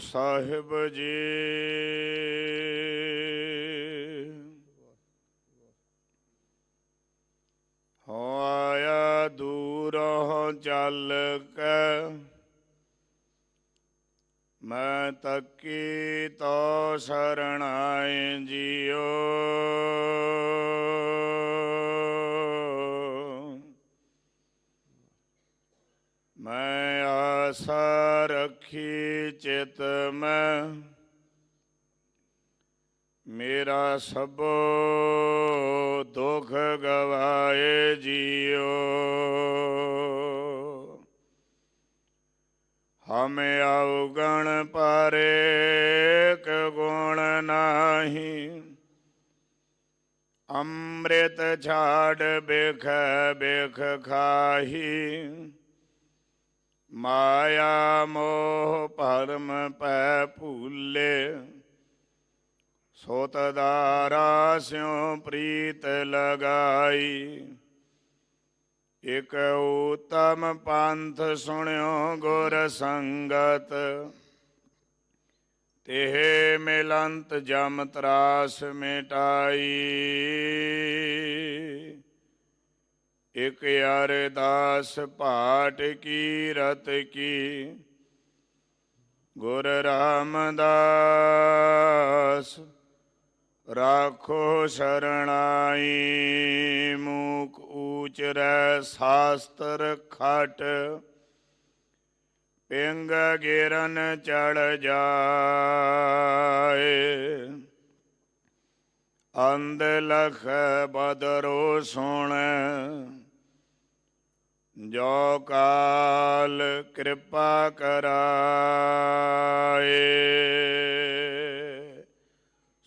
ਸਾਹਿਬ ਜੀ। ਹੋ ਆਇਆ ਦੂਰੋਂ ਚੱਲ ਕੇ, ਮੈਂ ਤੱਕੀ ਤੋ ਸਰਣਾਏ ਜੀਓ। ਮੈਂ ਆਸਾ ਰੱਖੀ ਚਿਤ ਮੈਂ, ਮੇਰਾ ਸਭੋ ਦੁਖ ਗਵਾਏ ਜੀਓ। ਹਮ ਅਵਗਣ ਪਰ ਏਕ ਗੁਣ ਨਾਹੀ, ਅੰਮ੍ਰਿਤ ਛਾੜ ਬਿਖ ਬਿਖ ਖਾਹੀ। ਮਾਇਆ ਮੋਹ ਭਰਮ ਪੈ ਭੂਲੇ, ਸੋਤ ਦਾਰਾ ਸਿਉ ਪ੍ਰੀਤ ਲਗਾਈ। ਇਕ ਉਤਮ ਪੰਥ ਸੁਣਿਓ ਗੁਰ ਸੰਗਤ, ਤਿਹ ਮਿਲੰਤ ਜਮ ਤਰਾਸ ਮਿਟਾਈ। ਇਕ ਅਰਦਾਸ ਪਾਠ ਕੀਰਤ ਕੀ, ਗੁਰ ਰਾਮਦਾਸ ਰਾਖੋ ਸਰਣਾਈ। ਮੂਕ ਊਚਰੈ ਸਾਸਤਰ ਖਟ, ਪਿੰਗ ਗਿਰਨ ਚੜ ਜਾਏ। ਅੰਧ ਲਖ ਬਦਰੋ ਸੁਣ, ਜੋ ਕਾਲ ਕਿਰਪਾ ਕਰਾਏ।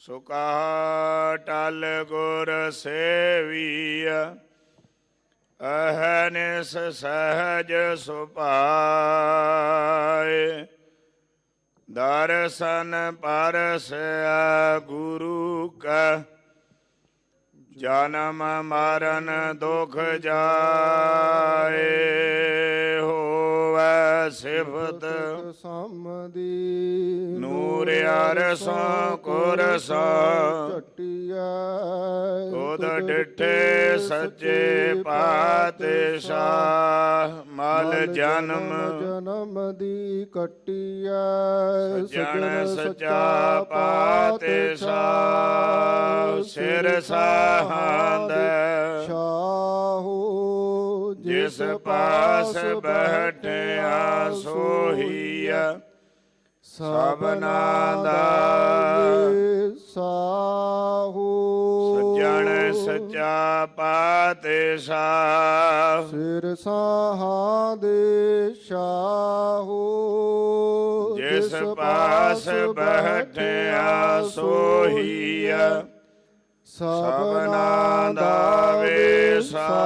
ਸੋ ਕਹਾ ਟਲ ਗੁਰ ਸੇਵੀਆ, ਅਹਨਿਸ ਸਹਜ ਸੁਭਾਏ। ਦਰਸ਼ਨ ਪਰਸਿਆ ਗੁਰੂ ਕਾ, ਜਨਮ ਮਰਨ ਦੁਖ ਜਾਏ। ਹੋਵੈ ਸਿਫਤ ਸਮਦੀ, ਨੂਰ ਅਰਸੋਂ ਕੁਰਸੋਂ ਝਟਿਆ। ਤੁਧ ਡਿਠੇ ਸੱਚੇ ਪਾਤਸ਼ਾਹ, ਮਲ ਜਨਮ ਜਨਮ ਦੀ ਕੱਟਿਆ। ਸਜਣ ਸੱਚਾ ਪਾਤਸ਼ਾਹ, ਸਿਰ ਸਾਹਾਂਦੈ ਸ਼ਾਹੋ। ਜਿਸ ਪਾਸ ਬੈਠਿਆ ਸੋਹੀਆ, ਸਭਨਾ ਦਾ ਸਾਹੋ। ਸਜਣ ਸੱਚਾ ਪਾਤਸ਼ਾਹ, ਸਿਰ ਸਾਹਾਂ ਦੇ ਸ਼ਾਹੋ। ਜਿਸ ਪਾਸ ਬੈਠਿਆ ਸੋਹੀਆ, ਸਭਨਾ ਦਾ ਵੇਸਾਹੋ।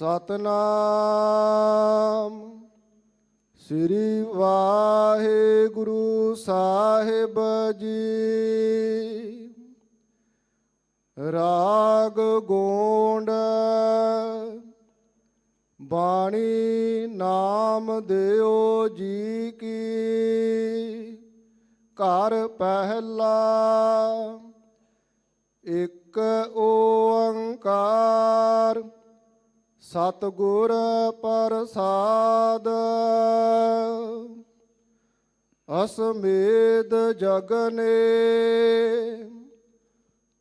ਸਤਨਾਮ ਸ੍ਰੀ ਵਾਹਿਗੁਰੂ ਸਾਹਿਬ ਜੀ। ਰਾਗ ਗੋਂਡ ਬਾਣੀ ਨਾਮ ਦਿਓ ਜੀ ਕੀ। ਘਰ ਪਹਿਲਾ ਇੱਕ ਓੰਕਾਰ, ਸਤਿਗੁਰ ਪ੍ਰਸਾਦ। ਅਸਮੇਧ ਜਗਨੇ,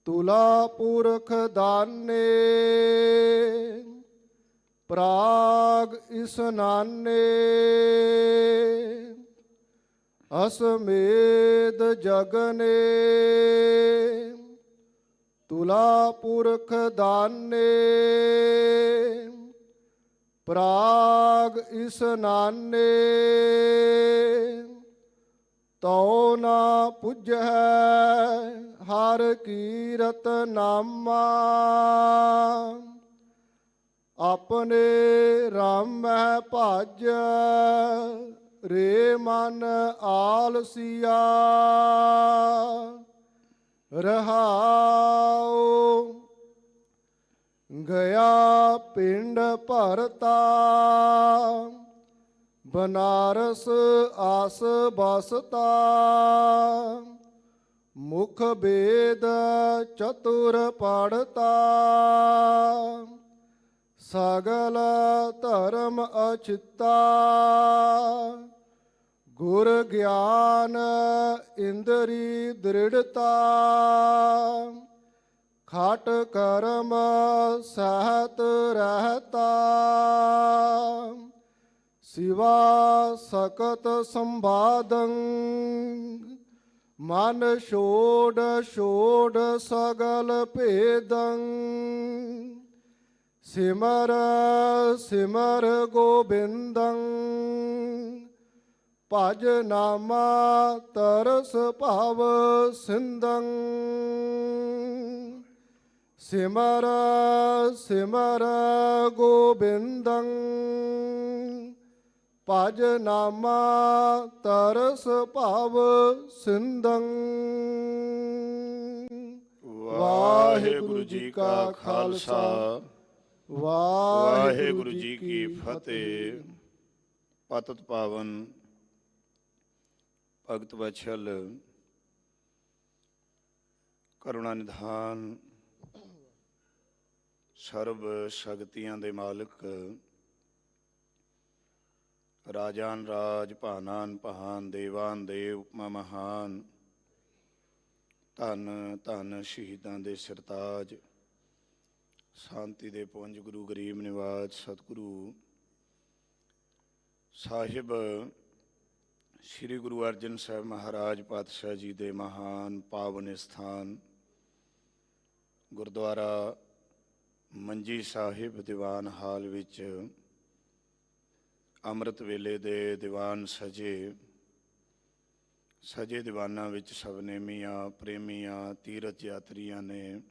ਤੁਲਾ ਪੁਰਖ ਦਾਨੇ। ਪ੍ਰਾਗ ਇਸਨਾਨੇ, ਅਸਮੇਧ ਜਗਨੇ। ਤੁਲਾ ਪੁਰਖ ਦਾਨੇ, ਪ੍ਰਾਗ ਇਸਨਾਨੇ। ਤਉ ਨਾ ਪੁੱਜੈ ਹਰ ਕੀਰਤ ਨਾਮਾ, ਆਪਣੇ ਰਾਮੈ ਭਜ ਰੇ ਮਨ ਆਲਸੀਆ। ਰਹਾਉ ਗਿਆ ਪਿੰਡ ਭਰਤਾ, ਬਨਾਰਸ ਆਸ ਬਸਤਾ। ਮੁਖ ਵੇਦ ਚਤੁਰ ਪੜਤਾ, ਸਗਲ ਧਰਮ ਅਚਿੱਤਾ। ਗੁਰ ਗਿਆਨ ਇੰਦਰੀ ਦ੍ਰਿੜਤਾ, ਖਾਟ ਕਰਮ ਸਹਤ ਰਹਤਾ। ਸਿਵਾ ਸਕਤ ਸੰਬਾਦੰ, ਮਨ ਛੋੜ ਛੋੜ ਸਗਲ ਭੇਦੰ। ਸਿਮਰ ਸਿਮਰ ਗੋਬਿੰਦੰ, ਭਜ ਨਾਮਾ ਤਰਸ ਭਵ ਸਿੰਦੰ। ਸਿਮਰ ਸਿਮਰ ਗੋਬਿੰਦੰ, ਭਜ ਨਾਮਾ ਤਰਸ ਭਵ ਸਿੰਦੰ। ਵਾਹਿਗੁਰੂ ਜੀ ਕਾ ਖਾਲਸਾ, ਵਾਹਿਗੁਰੂ ਜੀ ਕੀ ਫਤਿਹ। ਪਤਿਤ ਪਾਵਨ ਭਗਤ ਵਛਲ ਕਰੁਣਾ ਨਿਧਾਨ, ਸਰਬ ਸ਼ਕਤੀਆਂ ਦੇ ਮਾਲਕ, ਰਾਜਾਨ ਰਾਜ ਭਾਨਾਨ ਭਾਨ, ਦੇਵਾਨ ਦੇਵ ਉਪਮਾ ਮਹਾਨ। ਧੰਨ ਧੰਨ ਸ਼ਹੀਦਾਂ ਦੇ ਸਿਰਤਾਜ, ਸ਼ਾਂਤੀ ਦੇ ਪੁੰਜ ਗੁਰੂ ਗਰੀਬ ਨਿਵਾਜ ਸਤਿਗੁਰੂ ਸਾਹਿਬ ਸ੍ਰੀ ਗੁਰੂ ਅਰਜਨ ਸਾਹਿਬ ਮਹਾਰਾਜ ਪਾਤਸ਼ਾਹ ਜੀ ਦੇ ਮਹਾਨ ਪਾਵਨ ਸਥਾਨ ਗੁਰਦੁਆਰਾ ਮੰਜੀ ਸਾਹਿਬ ਦੀਵਾਨ ਹਾਲ ਵਿੱਚ ਅੰਮ੍ਰਿਤ ਵੇਲੇ ਦੇ ਦੀਵਾਨ ਸਜੇ ਦੀਵਾਨਾਂ ਵਿੱਚ ਸਭਨੇਮੀਆਂ ਪ੍ਰੇਮੀਆਂ ਤੀਰਥ ਯਾਤਰੀਆਂ ਨੇ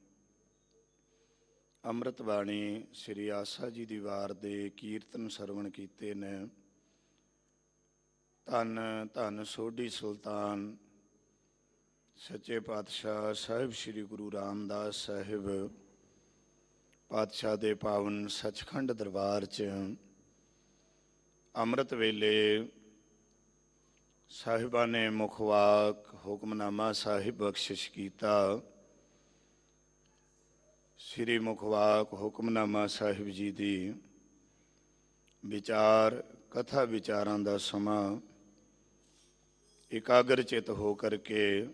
ਅੰਮ੍ਰਿਤ ਬਾਣੀ ਸ੍ਰੀ ਆਸਾ ਜੀ ਦੀ ਵਾਰ ਦੇ ਕੀਰਤਨ ਸਰਵਣ ਕੀਤੇ ਨੇ। ਧੰਨ ਧੰਨ ਸੋਢੀ ਸੁਲਤਾਨ ਸੱਚੇ ਪਾਤਸ਼ਾਹ ਸਾਹਿਬ ਸ੍ਰੀ ਗੁਰੂ ਰਾਮਦਾਸ ਸਾਹਿਬ ਪਾਤਸ਼ਾਹ ਦੇ ਪਾਵਨ ਸੱਚਖੰਡ ਦਰਬਾਰ 'ਚ ਅੰਮ੍ਰਿਤ ਵੇਲੇ ਸਾਹਿਬਾਂ ਨੇ ਮੁਖਵਾਕ ਹੁਕਮਨਾਮਾ ਸਾਹਿਬ ਬਖਸ਼ਿਸ਼ ਕੀਤਾ। ਸ੍ਰੀ ਮੁਖਵਾਕ ਹੁਕਮਨਾਮਾ ਸਾਹਿਬ ਜੀ ਦੀ ਵਿਚਾਰ ਕਥਾ ਵਿਚਾਰਾਂ ਦਾ ਸਮਾਂ ਇਕਾਗਰ ਚਿਤ ਹੋ ਕਰਕੇ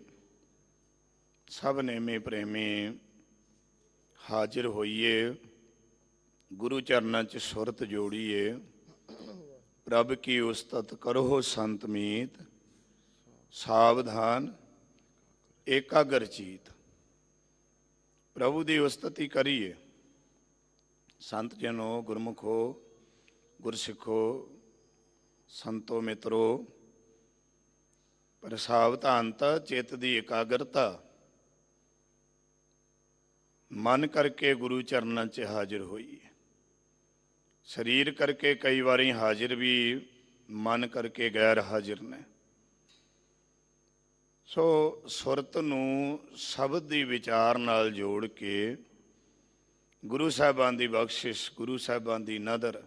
ਸਭ ਨੇਮੇ ਪ੍ਰੇਮੀ ਹਾਜ਼ਰ ਹੋਈਏ, ਗੁਰੂ ਚਰਨਾਂ 'ਚ ਸੁਰਤ ਜੋੜੀਏ। ਪ੍ਰਭ ਕੀ ਉਸਤਤ ਕਰੋ ਸੰਤ ਮੀਤ, ਸਾਵਧਾਨ ਏਕਾਗਰ ਚੀਤ। ਪ੍ਰਭੂ ਦੀ ਉਸਤਤੀ ਕਰੀਏ। ਸੰਤ ਜਨੋ, ਗੁਰਮੁਖੋ, ਗੁਰਸਿੱਖੋ, ਸੰਤੋ ਮਿੱਤਰੋ, ਪਰ ਸਾਵਧਾਨਤਾ ਚਿੱਤ ਦੀ ਇਕਾਗਰਤਾ ਮਨ ਕਰਕੇ ਗੁਰੂ ਚਰਨਾਂ 'ਚ ਹਾਜ਼ਰ ਹੋਈਏ। ਸਰੀਰ ਕਰਕੇ ਕਈ ਵਾਰੀ ਹਾਜ਼ਰ ਵੀ, ਮਨ ਕਰਕੇ ਗੈਰ ਹਾਜ਼ਰ ਨੇ। ਸੋ ਸੁਰਤ ਨੂੰ ਸ਼ਬਦ ਦੀ ਵਿਚਾਰ ਨਾਲ ਜੋੜ ਕੇ ਗੁਰੂ ਸਾਹਿਬਾਂ ਦੀ ਬਖਸ਼ਿਸ਼, ਗੁਰੂ ਸਾਹਿਬਾਂ ਦੀ ਨਦਰ,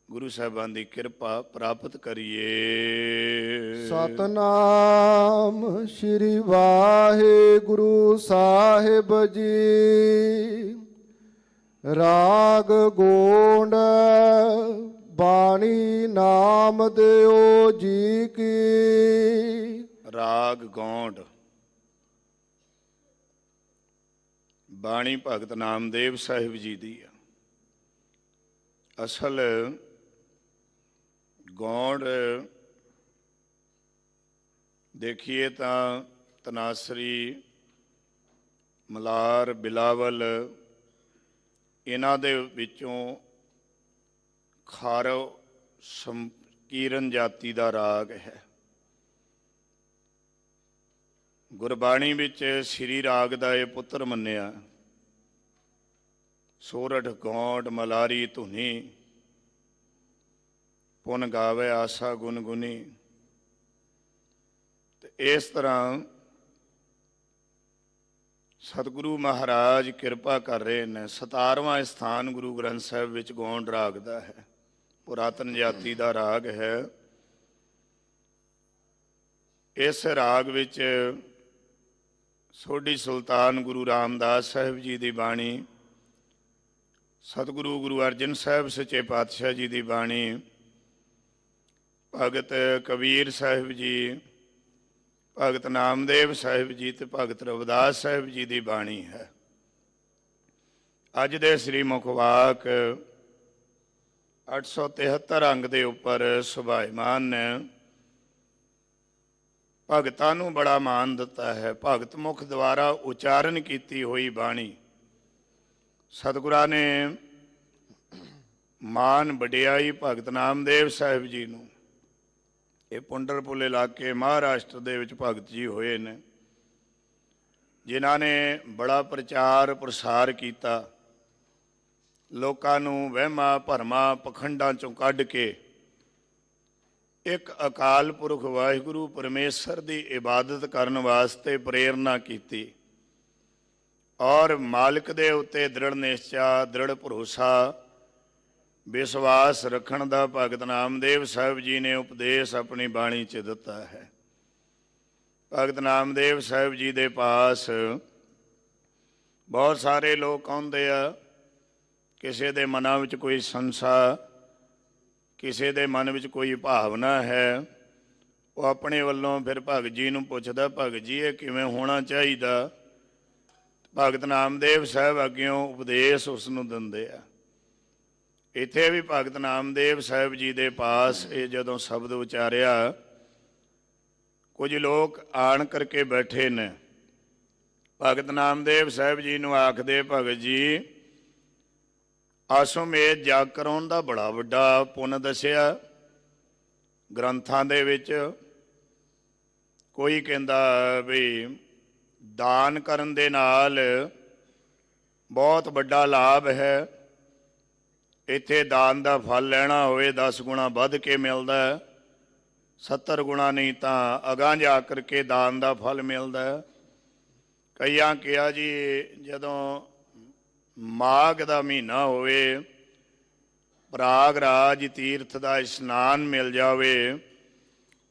ਗੁਰੂ ਸਾਹਿਬਾਂ ਦੀ ਕਿਰਪਾ ਪ੍ਰਾਪਤ ਕਰੀਏ। ਸਤਨਾਮ ਸ਼੍ਰੀ ਵਾਹਿਗੁਰੂ ਸਾਹਿਬ ਜੀ। ਰਾਗ ਗੋਂਡ ਬਾਣੀ ਨਾਮ ਦਿਓ ਜੀ ਕੀ। ਰਾਗ ਗੌਂਡ ਬਾਣੀ ਭਗਤ ਨਾਮਦੇਵ ਸਾਹਿਬ ਜੀ ਦੀ ਆ। ਅਸਲ ਗੌਂਡ ਦੇਖੀਏ ਤਾਂ ਤਨਾਸਰੀ, ਮਲਾਰ, ਬਿਲਾਵਲ, ਇਹਨਾਂ ਦੇ ਵਿੱਚੋਂ ਖਾਰਵ ਸੰਕੀਰਨ ਜਾਤੀ ਦਾ ਰਾਗ ਹੈ। ਗੁਰਬਾਣੀ ਵਿੱਚ ਸ੍ਰੀ ਰਾਗ ਦਾ ਇਹ ਪੁੱਤਰ ਮੰਨਿਆ। ਸੋਰਠ ਗੌਂਡ ਮਲਾਰੀ ਧੁਨੀ, ਪੁਨ ਗਾਵੇ ਆਸਾ ਗੁਨਗੁਨੀ। ਤੇ ਇਸ ਤਰ੍ਹਾਂ ਸਤਿਗੁਰੂ ਮਹਾਰਾਜ ਕਿਰਪਾ ਕਰ ਰਹੇ ਨੇ। 17ਵਾਂ ਸਥਾਨ ਗੁਰੂ ਗ੍ਰੰਥ ਸਾਹਿਬ ਵਿੱਚ ਗੌਂਡ ਰਾਗ ਦਾ ਹੈ। ਪੁਰਾਤਨ ਜਾਤੀ ਦਾ ਰਾਗ ਹੈ। ਇਸ ਰਾਗ ਵਿੱਚ ਸੋਢੀ ਸੁਲਤਾਨ ਗੁਰੂ ਰਾਮਦਾਸ ਸਾਹਿਬ ਜੀ ਦੀ ਬਾਣੀ, ਸਤਿਗੁਰੂ ਗੁਰੂ ਅਰਜਨ ਸਾਹਿਬ ਸੱਚੇ ਪਾਤਸ਼ਾਹ ਜੀ ਦੀ ਬਾਣੀ, ਭਗਤ ਕਬੀਰ ਸਾਹਿਬ ਜੀ, ਭਗਤ ਨਾਮਦੇਵ ਸਾਹਿਬ ਜੀ ਤੇ ਭਗਤ ਰਵਿਦਾਸ ਸਾਹਿਬ ਜੀ ਦੀ ਬਾਣੀ ਹੈ। ਅੱਜ ਦੇ ਸ੍ਰੀ ਮੁਖ ਵਾਕ 873 ਅੰਗ ਦੇ ਉੱਪਰ ਸੁਭਾਇਮਾਨ ਨੇ। ਭਗਤਾਂ ਨੂੰ ਬੜਾ ਮਾਣ ਦਿੱਤਾ ਹੈ। ਭਗਤ ਮੁਖ ਦੁਆਰਾ ਉਚਾਰਨ ਕੀਤੀ ਹੋਈ ਬਾਣੀ ਸਤਿਗੁਰਾਂ ਨੇ ਮਾਨ ਵਡਿਆਈ ਭਗਤ ਨਾਮਦੇਵ ਸਾਹਿਬ ਜੀ ਨੂੰ। ਇਹ ਪੁੰਡਰਪੁਰ ਇਲਾਕੇ ਮਹਾਰਾਸ਼ਟਰ ਦੇ ਵਿੱਚ ਭਗਤ ਜੀ ਹੋਏ ਨੇ, ਜਿਨ੍ਹਾਂ ਨੇ ਬੜਾ ਪ੍ਰਚਾਰ ਪ੍ਰਸਾਰ ਕੀਤਾ। ਲੋਕਾਂ ਨੂੰ ਵਹਿਮਾਂ ਭਰਮਾਂ ਪਖੰਡਾਂ ਚੋਂ ਕੱਢ ਕੇ ਇੱਕ ਅਕਾਲ ਪੁਰਖ ਵਾਹਿਗੁਰੂ ਪਰਮੇਸ਼ਰ ਦੀ ਇਬਾਦਤ ਕਰਨ ਵਾਸਤੇ ਪ੍ਰੇਰਨਾ ਕੀਤੀ ਔਰ ਮਾਲਕ ਦੇ ਉੱਤੇ ਦ੍ਰਿੜ ਨਿਸ਼ਚਾ, ਦ੍ਰਿੜ ਭਰੋਸਾ, ਵਿਸ਼ਵਾਸ ਰੱਖਣ ਦਾ ਭਗਤ ਨਾਮਦੇਵ ਸਾਹਿਬ ਜੀ ਨੇ ਉਪਦੇਸ਼ ਆਪਣੀ ਬਾਣੀ 'ਚ ਦਿੱਤਾ ਹੈ। ਭਗਤ ਨਾਮਦੇਵ ਸਾਹਿਬ ਜੀ ਦੇ ਪਾਸ ਬਹੁਤ ਸਾਰੇ ਲੋਕ ਆਉਂਦੇ ਆ। ਕਿਸੇ ਦੇ ਮਨਾਂ ਵਿੱਚ ਕੋਈ ਸੰਸਾ, ਕਿਸੇ ਦੇ ਮਨ ਵਿੱਚ ਕੋਈ ਭਾਵਨਾ ਹੈ, ਉਹ ਆਪਣੇ ਵੱਲੋਂ ਫਿਰ ਭਗਤ ਜੀ ਨੂੰ ਪੁੱਛਦਾ, ਭਗਤ ਜੀ ਇਹ ਕਿਵੇਂ ਹੋਣਾ ਚਾਹੀਦਾ? ਭਗਤ ਨਾਮਦੇਵ ਸਾਹਿਬ ਅੱਗਿਓਂ ਉਪਦੇਸ਼ ਉਸ ਨੂੰ ਦਿੰਦੇ ਆ। ਇੱਥੇ ਵੀ ਭਗਤ ਨਾਮਦੇਵ ਸਾਹਿਬ ਜੀ ਦੇ ਪਾਸ ਇਹ ਜਦੋਂ ਸ਼ਬਦ ਉਚਾਰਿਆ, ਕੁਝ ਲੋਕ ਆਣ ਕਰਕੇ ਬੈਠੇ ਨੇ। ਭਗਤ ਨਾਮਦੇਵ ਸਾਹਿਬ ਜੀ ਨੂੰ ਆਖਦੇ, ਭਗਤ ਜੀ ਆਸੋਮੇਧ ਜਾਗ ਕਰਾਉਣ ਦਾ ਬੜਾ ਵੱਡਾ ਪੁੰਨ ਦੱਸਿਆ ਗ੍ਰੰਥਾਂ ਦੇ ਵਿੱਚ। ਕੋਈ ਕਹਿੰਦਾ ਵੀ ਦਾਨ ਕਰਨ ਦੇ ਨਾਲ ਬਹੁਤ ਵੱਡਾ ਲਾਭ ਹੈ। ਇੱਥੇ ਦਾਨ ਦਾ ਫਲ ਲੈਣਾ ਹੋਵੇ 10 ਗੁਣਾ ਵੱਧ ਕੇ ਮਿਲਦਾ, 70 ਗੁਣਾ ਨਹੀਂ ਤਾਂ ਅਗਾਂਹ ਜਾ ਕਰਕੇ ਦਾਨ ਦਾ ਫਲ ਮਿਲਦਾ। ਕਈਆਂ ਕਿਹਾ ਜੀ ਜਦੋਂ ਮਾਘ ਦਾ ਮਹੀਨਾ ਹੋਵੇ, ਪ੍ਰਾਗਰਾਜ ਤੀਰਥ ਦਾ ਇਸ਼ਨਾਨ ਮਿਲ ਜਾਵੇ,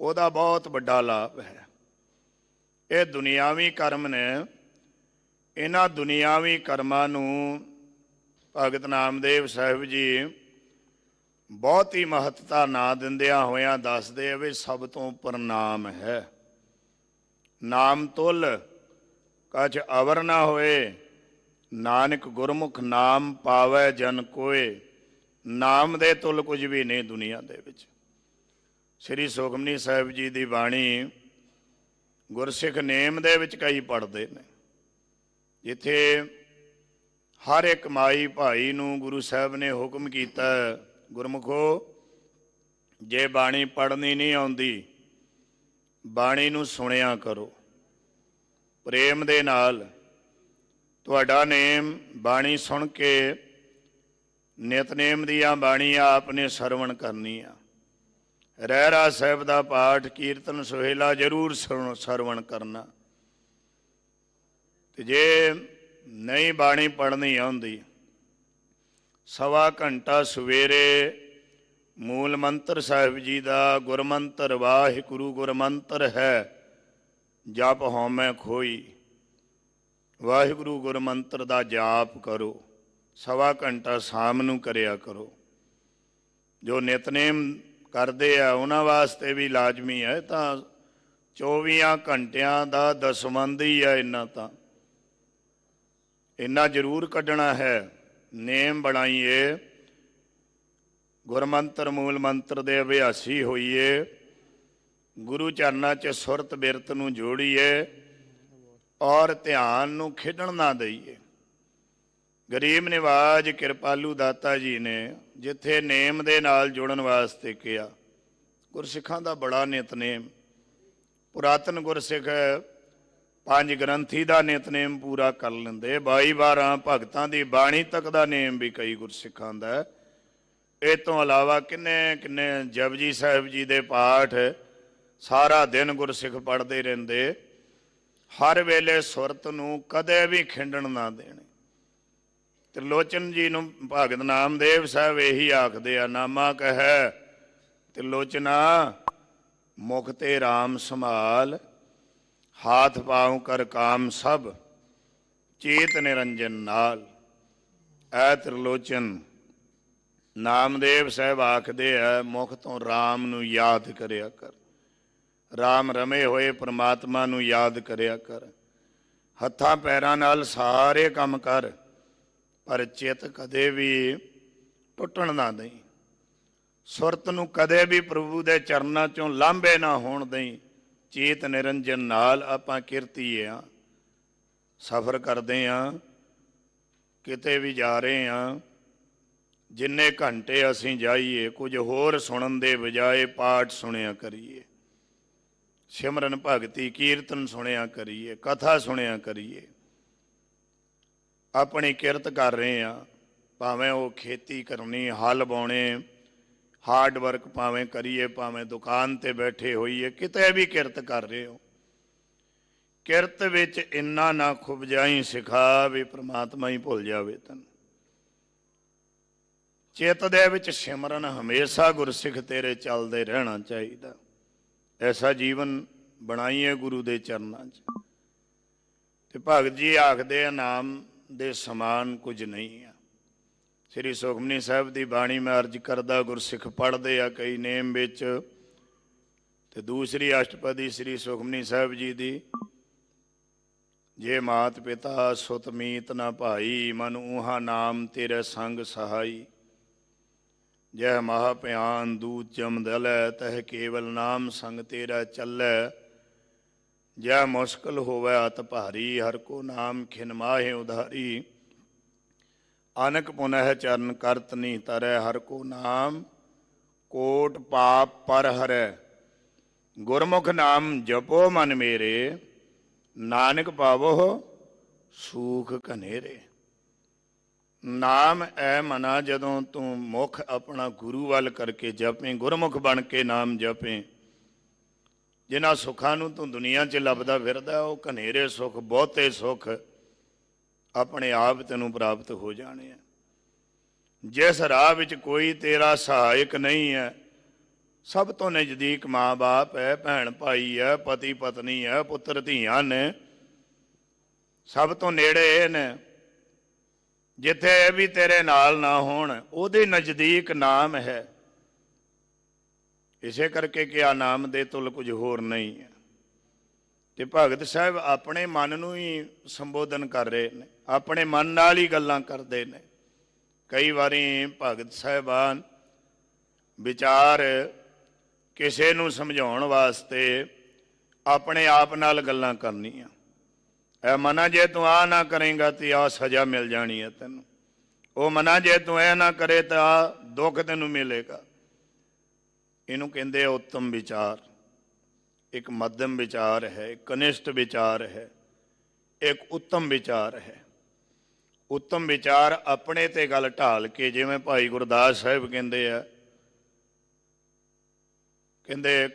ਉਹਦਾ ਬਹੁਤ ਵੱਡਾ ਲਾਭ ਹੈ। ਇਹ ਦੁਨਿਆਵੀ ਕਰਮ ਨੇ। ਇਹਨਾਂ ਦੁਨਿਆਵੀ ਕਰਮਾਂ ਨੂੰ ਭਗਤ ਨਾਮਦੇਵ ਸਾਹਿਬ ਜੀ ਬਹੁਤੀ ਮਹੱਤਤਾ ਨਾ ਦਿੰਦਿਆਂ ਹੋਇਆਂ ਦੱਸਦੇ ਆ ਵੀ ਸਭ ਤੋਂ ਉੱਪਰ ਨਾਮ ਹੈ। ਨਾਮ ਤੁਲ ਕਛ ਅਵਰ ਨਾ ਹੋਏ, ਨਾਨਕ ਗੁਰਮੁਖ ਨਾਮ ਪਾਵੈ ਜਨ ਕੋਏ। ਨਾਮ ਦੇ ਤੁਲ ਕੁਝ ਵੀ ਨਹੀਂ ਦੁਨੀਆ ਦੇ ਵਿੱਚ। ਸ੍ਰੀ ਸੁਖਮਨੀ ਸਾਹਿਬ ਜੀ ਦੀ ਬਾਣੀ ਗੁਰਸਿੱਖ ਨੇਮ ਦੇ ਵਿੱਚ ਕਈ ਪੜ੍ਹਦੇ ਨੇ, ਜਿੱਥੇ ਹਰ ਇੱਕ ਮਾਈ ਭਾਈ ਨੂੰ ਗੁਰੂ ਸਾਹਿਬ ਨੇ ਹੁਕਮ ਕੀਤਾ, ਗੁਰਮੁਖੋ ਜੇ ਬਾਣੀ ਪੜ੍ਹਨੀ ਨਹੀਂ ਆਉਂਦੀ, ਬਾਣੀ ਨੂੰ ਸੁਣਿਆ ਕਰੋ ਪ੍ਰੇਮ ਦੇ ਨਾਲ। ਤੁਹਾਡਾ ਨੇਮ ਬਾਣੀ ਸੁਣ ਕੇ ਨਿਤਨੇਮ ਦੀਆਂ ਬਾਣੀਆਂ ਆਪ ਨੇ ਸਰਵਣ ਕਰਨੀ ਆ। ਰਹਿਰਾਸ ਸਾਹਿਬ ਦਾ ਪਾਠ ਕੀਰਤਨ ਸੁਹੇਲਾ ਜ਼ਰੂਰ ਸਰਵਣ ਕਰਨਾ। ਤੇ ਜੇ ਨਹੀਂ ਬਾਣੀ ਪੜ੍ਹਨੀ ਆਉਂਦੀ, 1.25 ਘੰਟਾ ਸਵੇਰੇ ਮੂਲ ਮੰਤਰ ਸਾਹਿਬ ਜੀ ਦਾ ਗੁਰਮੰਤਰ ਵਾਹਿਗੁਰੂ ਗੁਰਮੰਤਰ ਹੈ, ਜਪ ਹਉਮੈ ਖੋਈ। ਵਾਹਿਗੁਰੂ ਗੁਰਮੰਤਰ ਦਾ ਜਾਪ ਕਰੋ। 1.25 ਘੰਟਾ ਸ਼ਾਮ ਨੂੰ ਕਰਿਆ ਕਰੋ। ਜੋ ਨਿਤਨੇਮ ਕਰਦੇ ਆ ਉਹਨਾਂ ਵਾਸਤੇ ਵੀ ਲਾਜ਼ਮੀ ਹੈ। ਤਾਂ 24 ਘੰਟਿਆਂ ਦਾ ਦਸਵੰਧ ਹੀ ਆ। ਇੰਨਾ ਜ਼ਰੂਰ ਕੱਢਣਾ ਹੈ। ਨੇਮ ਬਣਾਈਏ, ਗੁਰਮੰਤਰ ਮੂਲ ਮੰਤਰ ਦੇ ਅਭਿਆਸੀ ਹੋਈਏ, ਗੁਰੂ ਚਰਨਾਂ 'ਚ ਸੁਰਤ ਬਿਰਤ ਨੂੰ ਜੋੜੀਏ ਔਰ ਧਿਆਨ ਨੂੰ ਖੇਡਣ ਨਾ ਦਈਏ। ਗਰੀਬ ਨਿਵਾਜ ਕਿਰਪਾਲੂ ਦਾਤਾ ਜੀ ਨੇ ਜਿੱਥੇ ਨੇਮ ਦੇ ਨਾਲ ਜੁੜਨ ਵਾਸਤੇ ਕਿਹਾ। ਗੁਰਸਿੱਖਾਂ ਦਾ ਬੜਾ ਨਿਤਨੇਮ, ਪੁਰਾਤਨ ਗੁਰਸਿੱਖ 5 ਗ੍ਰੰਥੀ ਦਾ ਨਿਤਨੇਮ ਪੂਰਾ ਕਰ ਲੈਂਦੇ। 22-12 ਭਗਤਾਂ ਦੀ ਬਾਣੀ ਤੱਕ ਦਾ ਨੇਮ ਵੀ ਕਈ ਗੁਰਸਿੱਖਾਂ ਦਾ। ਇਹ ਤੋਂ ਇਲਾਵਾ ਕਿੰਨੇ ਜਪਜੀ ਸਾਹਿਬ ਜੀ ਦੇ ਪਾਠ ਸਾਰਾ ਦਿਨ ਗੁਰਸਿੱਖ ਪੜ੍ਹਦੇ ਰਹਿੰਦੇ। ਹਰ ਵੇਲੇ ਸੁਰਤ ਨੂੰ ਕਦੇ ਵੀ ਖਿੰਡਣ ਨਾ ਦੇਣੇ। ਤ੍ਰਿਲੋਚਨ ਜੀ ਨੂੰ ਭਗਤ ਨਾਮਦੇਵ ਸਾਹਿਬ ਇਹੀ ਆਖਦੇ ਆ, ਨਾਮਾ ਕਹੈ ਤ੍ਰਿਲੋਚਨਾ ਮੁਖ ਤੇ ਰਾਮ ਸੰਭਾਲ, ਹਾਥ ਪਾਉ ਕਰ ਕਾਮ ਸਭ ਚੇਤ ਨਿਰੰਜਨ ਨਾਲ। ਐ ਤ੍ਰਿਲੋਚਨ, ਨਾਮਦੇਵ ਸਾਹਿਬ ਆਖਦੇ ਆ ਮੁਖ ਤੋਂ ਰਾਮ ਨੂੰ ਯਾਦ ਕਰਿਆ ਕਰ, ਰਾਮ ਰਮੇ ਹੋਏ ਪ੍ਰਮਾਤਮਾ ਨੂੰ ਯਾਦ ਕਰਿਆ ਕਰ, ਹੱਥਾਂ ਪੈਰਾਂ ਨਾਲ ਸਾਰੇ ਕੰਮ ਕਰ, ਪਰ ਚਿੱਤ ਕਦੇ ਵੀ ਟੁੱਟਣ ਨਾ ਦੇਈਂ। ਸੁਰਤ ਨੂੰ ਕਦੇ ਵੀ ਪ੍ਰਭੂ ਦੇ ਚਰਨਾਂ ਚੋਂ ਲਾਂਭੇ ਨਾ ਹੋਣ ਦੇਈਂ। ਚੇਤ ਨਿਰੰਜਨ ਨਾਲ ਆਪਾਂ ਕਿਰਤੀਏ ਆ, ਸਫ਼ਰ ਕਰਦੇ ਹਾਂ, ਕਿਤੇ ਵੀ ਜਾ ਰਹੇ ਹਾਂ, ਜਿੰਨੇ ਘੰਟੇ ਅਸੀਂ ਜਾਈਏ ਕੁਝ ਹੋਰ ਸੁਣਨ ਦੇ ਬਜਾਏ ਪਾਠ ਸੁਣਿਆ ਕਰੀਏ, ਸਿਮਰਨ ਭਗਤੀ ਕੀਰਤਨ ਸੁਣਿਆ ਕਰੀਏ, ਕਥਾ ਸੁਣਿਆ ਕਰੀਏ। ਆਪਣੀ ਕਿਰਤ ਕਰ ਰਹੇ ਹਾਂ, ਭਾਵੇਂ ਉਹ ਖੇਤੀ ਕਰਨੀ, ਹਲ ਬਾਉਣੇ, ਹਾਰਡ ਵਰਕ ਭਾਵੇਂ ਕਰੀਏ, ਭਾਵੇਂ ਦੁਕਾਨ ਤੇ ਬੈਠੇ ਹੋਈਏ, ਕਿਤੇ ਵੀ ਕਿਰਤ ਕਰ ਰਹੇ ਹੋ, ਕਿਰਤ ਵਿੱਚ ਇੰਨਾ ਨਾ ਖੁੱਭ ਜਾਈ ਸਿਖਾ ਵੀ ਪ੍ਰਮਾਤਮਾ ਹੀ ਭੁੱਲ ਜਾਵੇ ਤੈਨੂੰ। ਚਿੱਤ ਦੇ ਵਿੱਚ ਸਿਮਰਨ ਹਮੇਸ਼ਾ ਗੁਰਸਿੱਖ ਤੇਰੇ ਚੱਲਦੇ ਰਹਿਣਾ ਚਾਹੀਦਾ। ਐਸਾ ਜੀਵਨ ਬਣਾਈਏ ਗੁਰੂ ਦੇ ਚਰਨਾਂ 'ਚ। ਤੇ ਭਗਤ ਜੀ ਆਖਦੇ ਆ ਨਾਮ ਦੇ ਸਮਾਨ ਕੁਝ ਨਹੀਂ ਆ। ਸ੍ਰੀ ਸੁਖਮਨੀ ਸਾਹਿਬ ਦੀ ਬਾਣੀ ਮੈਂ ਅਰਜ ਕਰਦਾ, ਗੁਰਸਿੱਖ ਪੜ੍ਹਦੇ ਆ ਕਈ ਨੇਮ ਵਿੱਚ, ਤੇ ਦੂਸਰੀ ਅਸ਼ਟਪਦੀ ਸ੍ਰੀ ਸੁਖਮਨੀ ਸਾਹਿਬ ਜੀ ਦੀ, ਜੇ ਮਾਤ ਪਿਤਾ ਸੁਤ ਮੀਤ ਨਾ ਭਾਈ, ਮਨ ਊਹਾ ਨਾਮ ਤੇਰੇ ਸੰਗ ਸਹਾਈ। ਜੈ ਮਹਾ ਭਿਆਨ ਦੂਤ ਜਮ ਦਲੈ, ਤਹਿ ਕੇਵਲ ਨਾਮ ਸੰਗ ਤੇਰਾ ਚੱਲੈ। ਜੈ ਮੁਸ਼ਕਲ ਹੋਵੈ ਅਤ ਭਾਰੀ, ਹਰ ਕੋ ਨਾਮ ਖਿਨ ਮਾਹੇ ਉਧਾਰੀ। ਅਨਕ ਪੁਨਹ ਚਰਨ ਕਰਤ ਨੀ ਤਰੈ, ਹਰ ਕੋ ਨਾਮ ਕੋਟ ਪਾਪ ਪਰ ਹਰੈ। ਗੁਰਮੁਖ ਨਾਮ ਜਪੋ ਮਨ ਮੇਰੇ, ਨਾਨਕ ਪਾਵੋ ਸੂਖ ਘਨੇਰੇ। ਨਾਮ ਐ ਮਨਾ ਜਦੋਂ ਤੂੰ ਮੁਖ ਆਪਣਾ ਗੁਰੂ ਵੱਲ ਕਰਕੇ ਜਪੇ, ਗੁਰਮੁਖ ਬਣ ਕੇ ਨਾਮ ਜਪੇ, ਜਿਨ੍ਹਾਂ ਸੁੱਖਾਂ ਨੂੰ ਤੂੰ ਦੁਨੀਆ 'ਚ ਲੱਭਦਾ ਫਿਰਦਾ, ਉਹ ਘਨੇਰੇ ਸੁੱਖ, ਬਹੁਤੇ ਸੁੱਖ ਆਪਣੇ ਆਪ ਤੈਨੂੰ ਪ੍ਰਾਪਤ ਹੋ ਜਾਣੇ ਆ। ਜਿਸ ਰਾਹ ਵਿੱਚ ਕੋਈ ਤੇਰਾ ਸਹਾਇਕ ਨਹੀਂ ਹੈ, ਸਭ ਤੋਂ ਨਜ਼ਦੀਕ ਮਾਂ ਬਾਪ ਹੈ, ਭੈਣ ਭਾਈ ਹੈ, ਪਤੀ ਪਤਨੀ ਹੈ, ਪੁੱਤਰ ਧੀਆਂ ਨੇ, ਸਭ ਤੋਂ ਨੇੜੇ ਇਹ ਨੇ। ਜਿੱਥੇ ਇਹ ਵੀ ਤੇਰੇ ਨਾਲ ਨਾ ਹੋਣ, ਉਹਦੇ ਨਜ਼ਦੀਕ ਨਾਮ ਹੈ। ਇਸੇ ਕਰਕੇ ਕਿ ਆ ਨਾਮ ਦੇ ਤੁਲ ਕੁਝ ਹੋਰ ਨਹੀਂ ਹੈ। ਤੇ ਭਗਤ ਸਾਹਿਬ ਆਪਣੇ ਮਨ ਨੂੰ ਹੀ ਸੰਬੋਧਨ ਕਰ ਰਹੇ ਨੇ, ਆਪਣੇ ਮਨ ਨਾਲ ਹੀ ਗੱਲਾਂ ਕਰਦੇ ਨੇ। ਕਈ ਵਾਰੀ ਭਗਤ ਸਾਹਿਬਾਨ ਵਿਚਾਰ ਕਿਸੇ ਨੂੰ ਸਮਝਾਉਣ ਵਾਸਤੇ ਆਪਣੇ ਆਪ ਨਾਲ ਗੱਲਾਂ ਕਰਨੀਆਂ। ਐ ਮਨਾ ਜੇ ਤੂੰ ਆ ਨਾ ਕਰੇਂਗਾ ਤੇ ਆ ਸਜ਼ਾ ਮਿਲ ਜਾਣੀ ਹੈ ਤੈਨੂੰ, ਉਹ ਮਨਾ ਜੇ ਤੂੰ ਇਹ ਨਾ ਕਰੇ ਤਾਂ ਆ ਦੁੱਖ ਤੈਨੂੰ ਮਿਲੇਗਾ। ਇਹਨੂੰ ਕਹਿੰਦੇ ਉੱਤਮ ਵਿਚਾਰ। ਇੱਕ ਮੱਧਮ ਵਿਚਾਰ ਹੈ, ਇੱਕ ਕਨਿਸ਼ਟ ਵਿਚਾਰ ਹੈ, ਇੱਕ ਉੱਤਮ ਵਿਚਾਰ ਹੈ। ਉੱਤਮ ਵਿਚਾਰ ਆਪਣੇ ਤੇ ਗੱਲ ਢਾਲ ਕੇ, ਜਿਵੇਂ ਭਾਈ ਗੁਰਦਾਸ ਸਾਹਿਬ ਕਹਿੰਦੇ ਆ, ਕਹਿੰਦੇ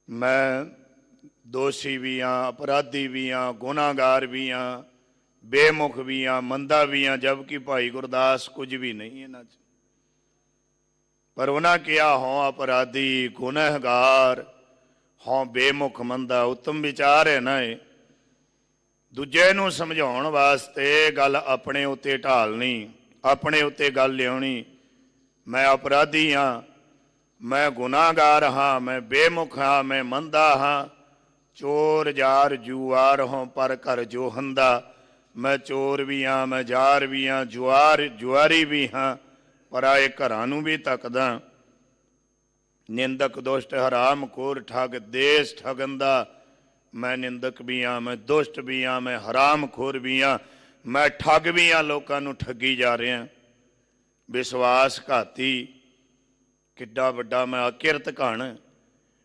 ਮੈਂ ਦੋਸ਼ੀ ਵੀ ਹਾਂ, ਅਪਰਾਧੀ ਵੀ ਹਾਂ, ਗੁਨਾਹਗਾਰ ਵੀ ਹਾਂ, ਬੇਮੁਖ ਵੀ ਹਾਂ, ਮੰਦਾ ਵੀ ਹਾਂ, ਜਦਕਿ ਭਾਈ ਗੁਰਦਾਸ ਕੁਝ ਵੀ ਨਹੀਂ ਇਹਨਾਂ 'ਚ। ਪਰ ਉਹਨਾਂ ਕਿਹਾ ਹੋਂ ਅਪਰਾਧੀ, ਗੁਨਾਹਗਾਰ, ਹੋਂ ਬੇਮੁਖ, ਮੰਦਾ। ਉੱਤਮ ਵਿਚਾਰ ਹੈ ਨਾ ਇਹ। ਦੂਜੇ ਨੂੰ ਸਮਝਾਉਣ ਵਾਸਤੇ ਗੱਲ ਆਪਣੇ ਉੱਤੇ ਢਾਲਣੀ, ਆਪਣੇ ਉੱਤੇ ਗੱਲ ਲਿਆਉਣੀ। ਮੈਂ ਅਪਰਾਧੀ ਹਾਂ, ਮੈਂ ਗੁਨਾਹਗਾਰ ਹਾਂ, ਮੈਂ ਬੇਮੁਖ ਹਾਂ, ਮੈਂ ਮੰਦਾ ਹਾਂ, ਚੋਰ ਜਾਰ ਜੁਆਰ ਹੋਂ ਪਰ ਘਰ ਜੋ ਹੰਦਾ। ਮੈਂ ਚੋਰ ਵੀ ਹਾਂ, ਮੈਂ ਜਾਰ ਵੀ ਹਾਂ, ਜੁਆਰੀ ਵੀ ਹਾਂ, ਪਰਾਏ ਘਰਾਂ ਨੂੰ ਵੀ ਤੱਕਦਾ। ਨਿੰਦਕ ਦੁਸ਼ਟ ਹਰਾਮ ਖੋਰ ਠੱਗ, ਦੇਸ਼ ਠਗਨ ਦਾ ਮੈਂ ਨਿੰਦਕ ਵੀ ਹਾਂ, ਮੈਂ ਦੁਸ਼ਟ ਵੀ ਹਾਂ, ਮੈਂ ਹਰਾਮ ਖੋਰ ਵੀ ਹਾਂ, ਮੈਂ ਠੱਗ ਵੀ ਹਾਂ, ਲੋਕਾਂ ਨੂੰ ਠੱਗੀ ਜਾ ਰਿਹਾ। ਵਿਸ਼ਵਾਸ ਘਾਤੀ, ਕਿੱਡਾ ਵੱਡਾ ਮੈਂ ਅਕਿਰਤ ਘਣ,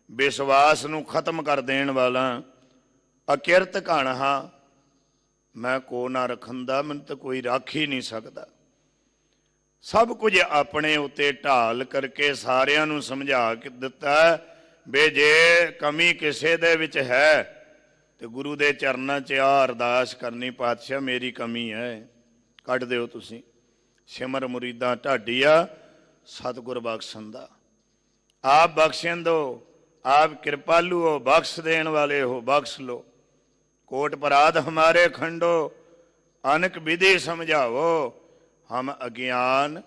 ਵਿਸ਼ਵਾਸ ਨੂੰ ਖਤਮ ਕਰ ਦੇਣ ਵਾਲਾ ਅਕਿਰਤ ਘਣ ਹਾਂ। ਮੈਂ ਕੋ ਨਾ ਰਖੰਦਾ, ਮੈਨੂੰ ਤਾਂ ਕੋਈ ਰੱਖ ਹੀ ਨਹੀਂ ਸਕਦਾ। ਸਭ ਕੁਝ ਆਪਣੇ ਉੱਤੇ ਢਾਲ ਕਰਕੇ ਸਾਰਿਆਂ ਨੂੰ ਸਮਝਾ ਕੇ ਦਿੱਤਾ ਵੀ ਜੇ ਕਮੀ ਕਿਸੇ ਦੇ ਵਿੱਚ ਹੈ ਤੇ ਗੁਰੂ ਦੇ ਚਰਨਾਂ 'ਚ ਆ ਅਰਦਾਸ ਕਰਨੀ, ਪਾਤਸ਼ਾਹ ਮੇਰੀ ਕਮੀ ਹੈ, ਕੱਢ ਦਿਓ ਤੁਸੀਂ। ਸਿਮਰ ਮੁਰੀਦਾਂ ਢਾਡੀਆ ਸਤਿਗੁਰ ਬਖਸ਼ਣ ਦਾ। ਆਪ ਬਖਸ਼ਣ ਦੋ, ਆਪ ਕਿਰਪਾਲੂ ਹੋ, ਬਖਸ਼ ਦੇਣ ਵਾਲੇ ਹੋ, ਬਖਸ਼ लो। कोट अपराध हमारे खंडो, अनक विधि समझावो, हम अज्ञान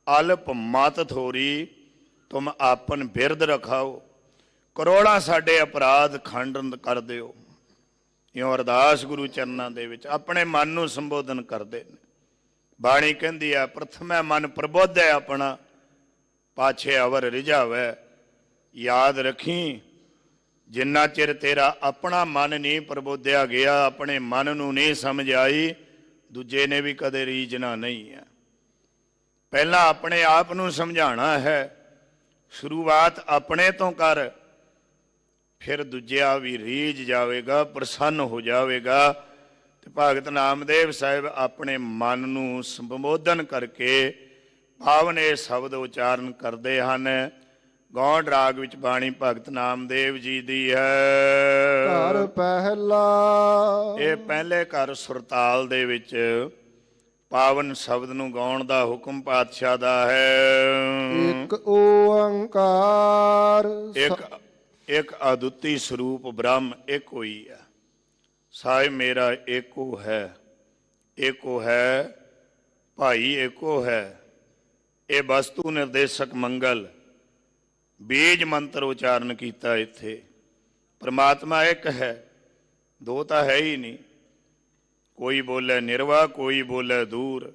अल्प मत थोरी, तुम आपन बिरद रखाओ। करोड़ा साडे अपराध खंड कर दिओ। इउं अरदास गुरु चरनां दे विच अपने मन नूं संबोधन करदे ने। बाणी कहंदी है, प्रथमै मन प्रबुद्ध है अपना, पाछे अवर रिझावै। याद रखी, जिन्ना चिर तेरा अपना मन नहीं प्रबोधिया गया, अपने मन नूं नहीं समझ आई, दूजे ने भी कदे रीझना नहीं है। पहला अपने आप नूं समझाना है, शुरुआत अपने तो कर, फिर दूजिया भी रीझ जाएगा, प्रसन्न हो जाएगा। ते भगत नामदेव साहिब अपने मन नूं संबोधन करके पावन ये शब्द उचारण करते हैं। गौड़ राग विच बाणी भगत नामदेव जी दी है। ਘਰ ਪਹਿਲਾ ये पहले घर सुरताल दे विच पावन शब्द नूं गाउण दा हुक्म पातशाह दा है। ਇੱਕ ਓੰਕਾਰ एक अद्वितीय स्वरूप ब्रह्म एक होई है। साहिब मेरा एको है, एको है भाई एको है। ये वस्तु निर्देशक मंगल बीज मंत्र उचारण किया। इत्थे परमात्मा एक है, दो तो है ही नहीं। कोई बोले निर्वाह, कोई बोले दूर।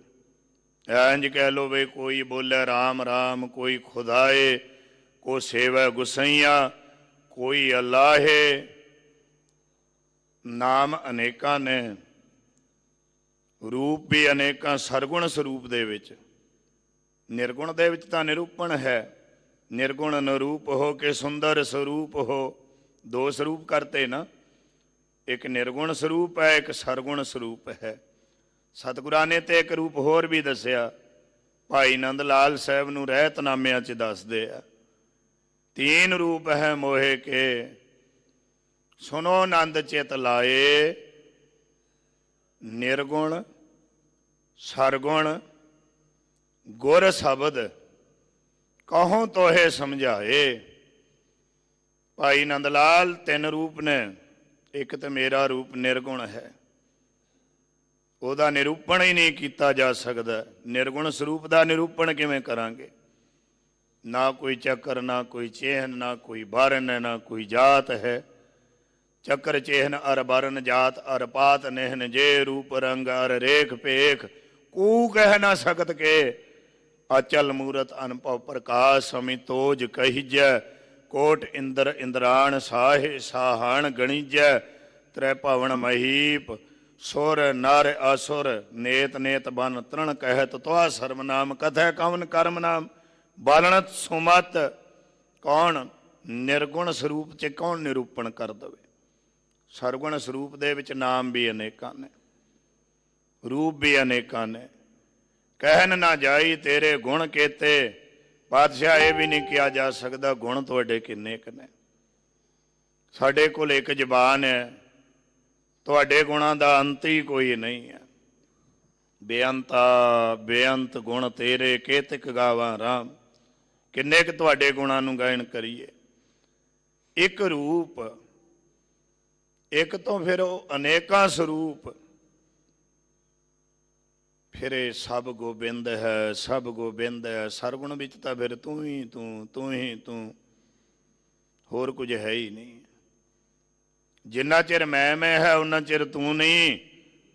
इंज कह लो वे, कोई बोले राम राम, कोई खुदाए, को सेवा गुसैया, कोई अल्लाहे। नाम अनेकां ने, रूप भी अनेकां। सरगुण स्वरूप दे विच, निर्गुण दे विच तां निरूपण है। निर्गुण निरूप हो के सुंदर स्वरूप हो, दो स्वरूप करते ना। एक निर्गुण स्वरूप है, एक सरगुण स्वरूप है। सतगुरां ने तो एक रूप होर भी दसिया, भाई नंद लाल साहब नूं रहतनामिਆਂ 'ਚ दसदे आ। तीन रूप है मोहे के, सुनो नंद चित लाए। निर्गुण सरगुण गुर शब्द कहो तो है समझाए। भाई नंदलाल तीन रूप ने, एक तो मेरा रूप निर्गुण है, ਉਹਦਾ निरूपण ही नहीं किया जा सकता। निर्गुण स्वरूप का निरूपण किवें करांगे? ना कोई चक्कर, ना कोई चेहन, ना कोई बारन है, ना कोई जात है। चक्कर चेहन अर बारन, जात अर पात नेहन, जे रूप रंग अर रेख पेख, कू कह ना सकत के। अचल मूरत अनपव प्रकाश, अमितोज कहिज। कोट इंद्र इंद्राण, साहे साहण गणिज। त्रै भवन महीप, सुर नर असुर। नेत नेत बन तृण कहत, तुआ सर्वनाम। कथै कवन कर्म नाम, बालणत सुमत। कौन निर्गुण स्वरूप च कौन निरूपण कर दवे? सरगुण स्वरूप दे विच नाम भी अनेकां ने, रूप भी अनेकां ने। कहन ना जाई तेरे गुण केते। पातशाह ये भी नहीं किया जा सकता गुण तुहाडे किन्ने क ने। साडे कोल एक जबान है, तुहाडे गुणां दा अंत ही कोई नहीं है। बेअंता बेअंत गुण तेरे, केतिक गावां राम। किन्ने क तुहाडे गुणां नूं गायन करिए। एक रूप, एक तो फिर अनेकां स्वरूप। फिर सब गोबिंद है, सब गोबिंद है। सरगुण विच तां फिर तू ही तू, तू ही तू, होर कुछ है ही नहीं। जिन्ना चिर मैं है उन्ना चिर तू नहीं,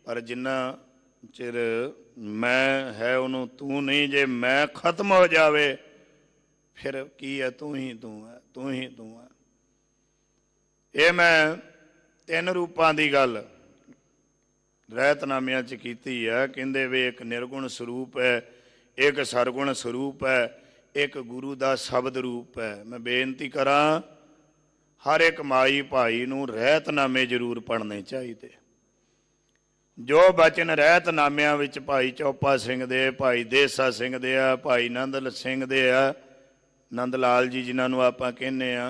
पर जिन्ना चिर मैं है उन्हों तू नहीं। जे मैं खत्म हो जावे फिर की है? तू ही तू है, तू ही तू है। ये मैं तीन रूपां दी गल रहतनामिਆਂ 'ਚ ਕੀਤੀ है। ਕਹਿੰਦੇ वे एक निर्गुण स्वरूप है, एक सरगुण स्वरूप है, एक गुरु का शब्द रूप है। मैं बेनती करा हर एक माई भाई नूं रहतनामे जरूर पढ़ने चाहिए। जो बचन रहतनामिਆਂ विच भाई चौपा सिंह दे, भाई देसा सिंह दे आ, भाई नंद सिंह दे आ, नंद लाल जी जिन्हां नूं आपां कहने आ,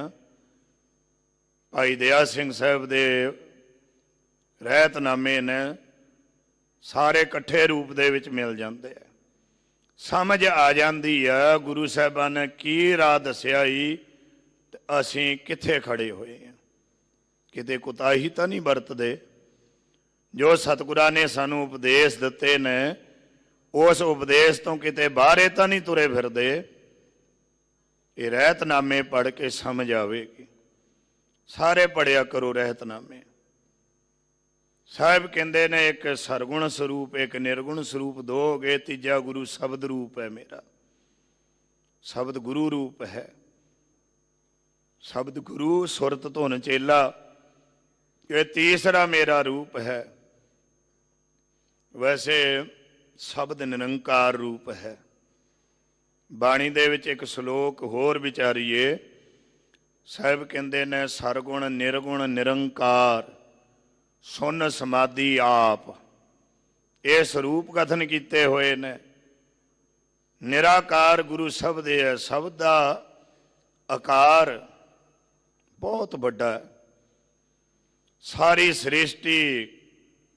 भाई दया सिंह साहब दे ਰਹਿਤਨਾਮੇ ਨੇ ਸਾਰੇ ਇਕੱਠੇ ਰੂਪ ਦੇ ਵਿੱਚ ਮਿਲ ਜਾਂਦੇ ਆ। ਸਮਝ ਆ ਜਾਂਦੀ ਆ ਗੁਰੂ ਸਾਹਿਬਾਨ ਨੇ ਕੀ ਰਾਹ ਦੱਸਿਆ ਹੀ ਤੇ ਅਸੀਂ ਕਿੱਥੇ ਖੜੇ ਹੋਏ ਹਾਂ। ਕਿਤੇ ਕੁਤਾਹੀ ਤਾਂ ਨਹੀਂ ਵਰਤਦੇ। ਜੋ ਸਤਿਗੁਰਾਂ ਨੇ ਸਾਨੂੰ ਉਪਦੇਸ਼ ਦਿੱਤੇ ਨੇ ਉਸ ਉਪਦੇਸ਼ ਤੋਂ ਕਿਤੇ ਬਾਹਰੇ ਤਾਂ ਨਹੀਂ ਤੁਰੇ ਫਿਰਦੇ। ਇਹ ਰਹਿਤਨਾਮੇ ਪੜ੍ਹ ਕੇ ਸਮਝ ਆਵੇਗੀ। ਸਾਰੇ ਪੜ੍ਹਿਆ ਕਰੋ ਰਹਿਤਨਾਮੇ। ਸਾਹਿਬ ਕਹਿੰਦੇ ਨੇ ਇੱਕ ਸਰਗੁਣ ਸਰੂਪ, ਇੱਕ ਨਿਰਗੁਣ ਸਰੂਪ, ਦੋ ਹੋ ਗਏ, ਤੀਜਾ ਗੁਰੂ ਸ਼ਬਦ ਰੂਪ ਹੈ ਮੇਰਾ। ਸ਼ਬਦ ਗੁਰੂ ਰੂਪ ਹੈ। ਸ਼ਬਦ ਗੁਰੂ ਸੁਰਤ ਧੁਨ ਚੇਲਾ, ਇਹ ਤੀਸਰਾ ਮੇਰਾ ਰੂਪ ਹੈ। ਵੈਸੇ ਸ਼ਬਦ ਨਿਰੰਕਾਰ ਰੂਪ ਹੈ। ਬਾਣੀ ਦੇ ਵਿੱਚ ਇੱਕ ਸ਼ਲੋਕ ਹੋਰ ਵਿਚਾਰੀਏ। ਸਾਹਿਬ ਕਹਿੰਦੇ ਨੇ ਸਰਗੁਣ ਨਿਰਗੁਣ ਨਿਰੰਕਾਰ ਸੁਨ ਸਮਾਧੀ ਆਪ। ਇਹ ਸਰੂਪ ਕਥਨ ਕੀਤੇ ਹੋਏ ਨੇ। ਨਿਰਾਕਾਰ ਗੁਰੂ ਸ਼ਬਦ ਹੈ। ਸ਼ਬਦ ਦਾ ਆਕਾਰ ਬਹੁਤ ਵੱਡਾ ਹੈ। ਸਾਰੀ ਸ੍ਰਿਸ਼ਟੀ,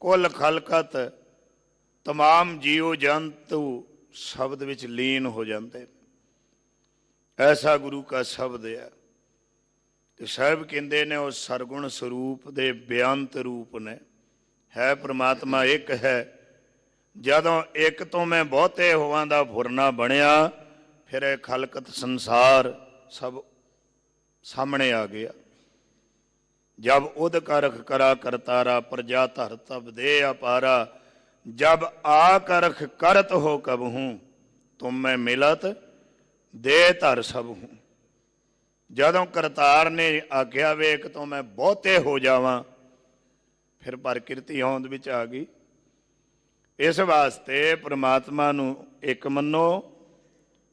ਕੁੱਲ ਖਲਕਤ, ਤਮਾਮ ਜੀਵ ਜੰਤੂ ਸ਼ਬਦ ਵਿੱਚ ਲੀਨ ਹੋ ਜਾਂਦੇ। ਐਸਾ ਗੁਰੂ ਕਾ ਸ਼ਬਦ ਹੈ। ਤੇ ਸਾਹਿਬ ਕਹਿੰਦੇ ਨੇ ਉਹ ਸਰਗੁਣ ਸਰੂਪ ਦੇ ਬੇਅੰਤ ਰੂਪ ਨੇ। ਹੈ ਪ੍ਰਮਾਤਮਾ ਇੱਕ ਹੈ। ਜਦੋਂ ਇੱਕ ਤੋਂ ਮੈਂ ਬਹੁਤੇ ਹੋਵਾਂ ਦਾ ਫੁਰਨਾ ਬਣਿਆ, ਫਿਰ ਇਹ ਖਲਕਤ ਸੰਸਾਰ ਸਭ ਸਾਹਮਣੇ ਆ ਗਿਆ। ਜਬ ਉਦ ਕਰਖ ਕਰਾ ਕਰਤਾਰਾ, ਪ੍ਰਜਾ ਧਰ ਤਬ ਦੇ ਅਪਾਰਾ। जब आकरख करत हो कब हूँ, तुम मैं मिलत दे धर सब हूँ। ਜਦੋਂ ਕਰਤਾਰ ਨੇ ਆਖਿਆ ਵੇਖ ਤੋਂ ਮੈਂ ਬਹੁਤੇ ਹੋ ਜਾਵਾਂ, ਫਿਰ ਪ੍ਰਕਿਰਤੀ ਹੋਂਦ ਵਿੱਚ ਆ ਗਈ। ਇਸ ਵਾਸਤੇ ਪ੍ਰਮਾਤਮਾ ਨੂੰ ਇੱਕ ਮੰਨੋ।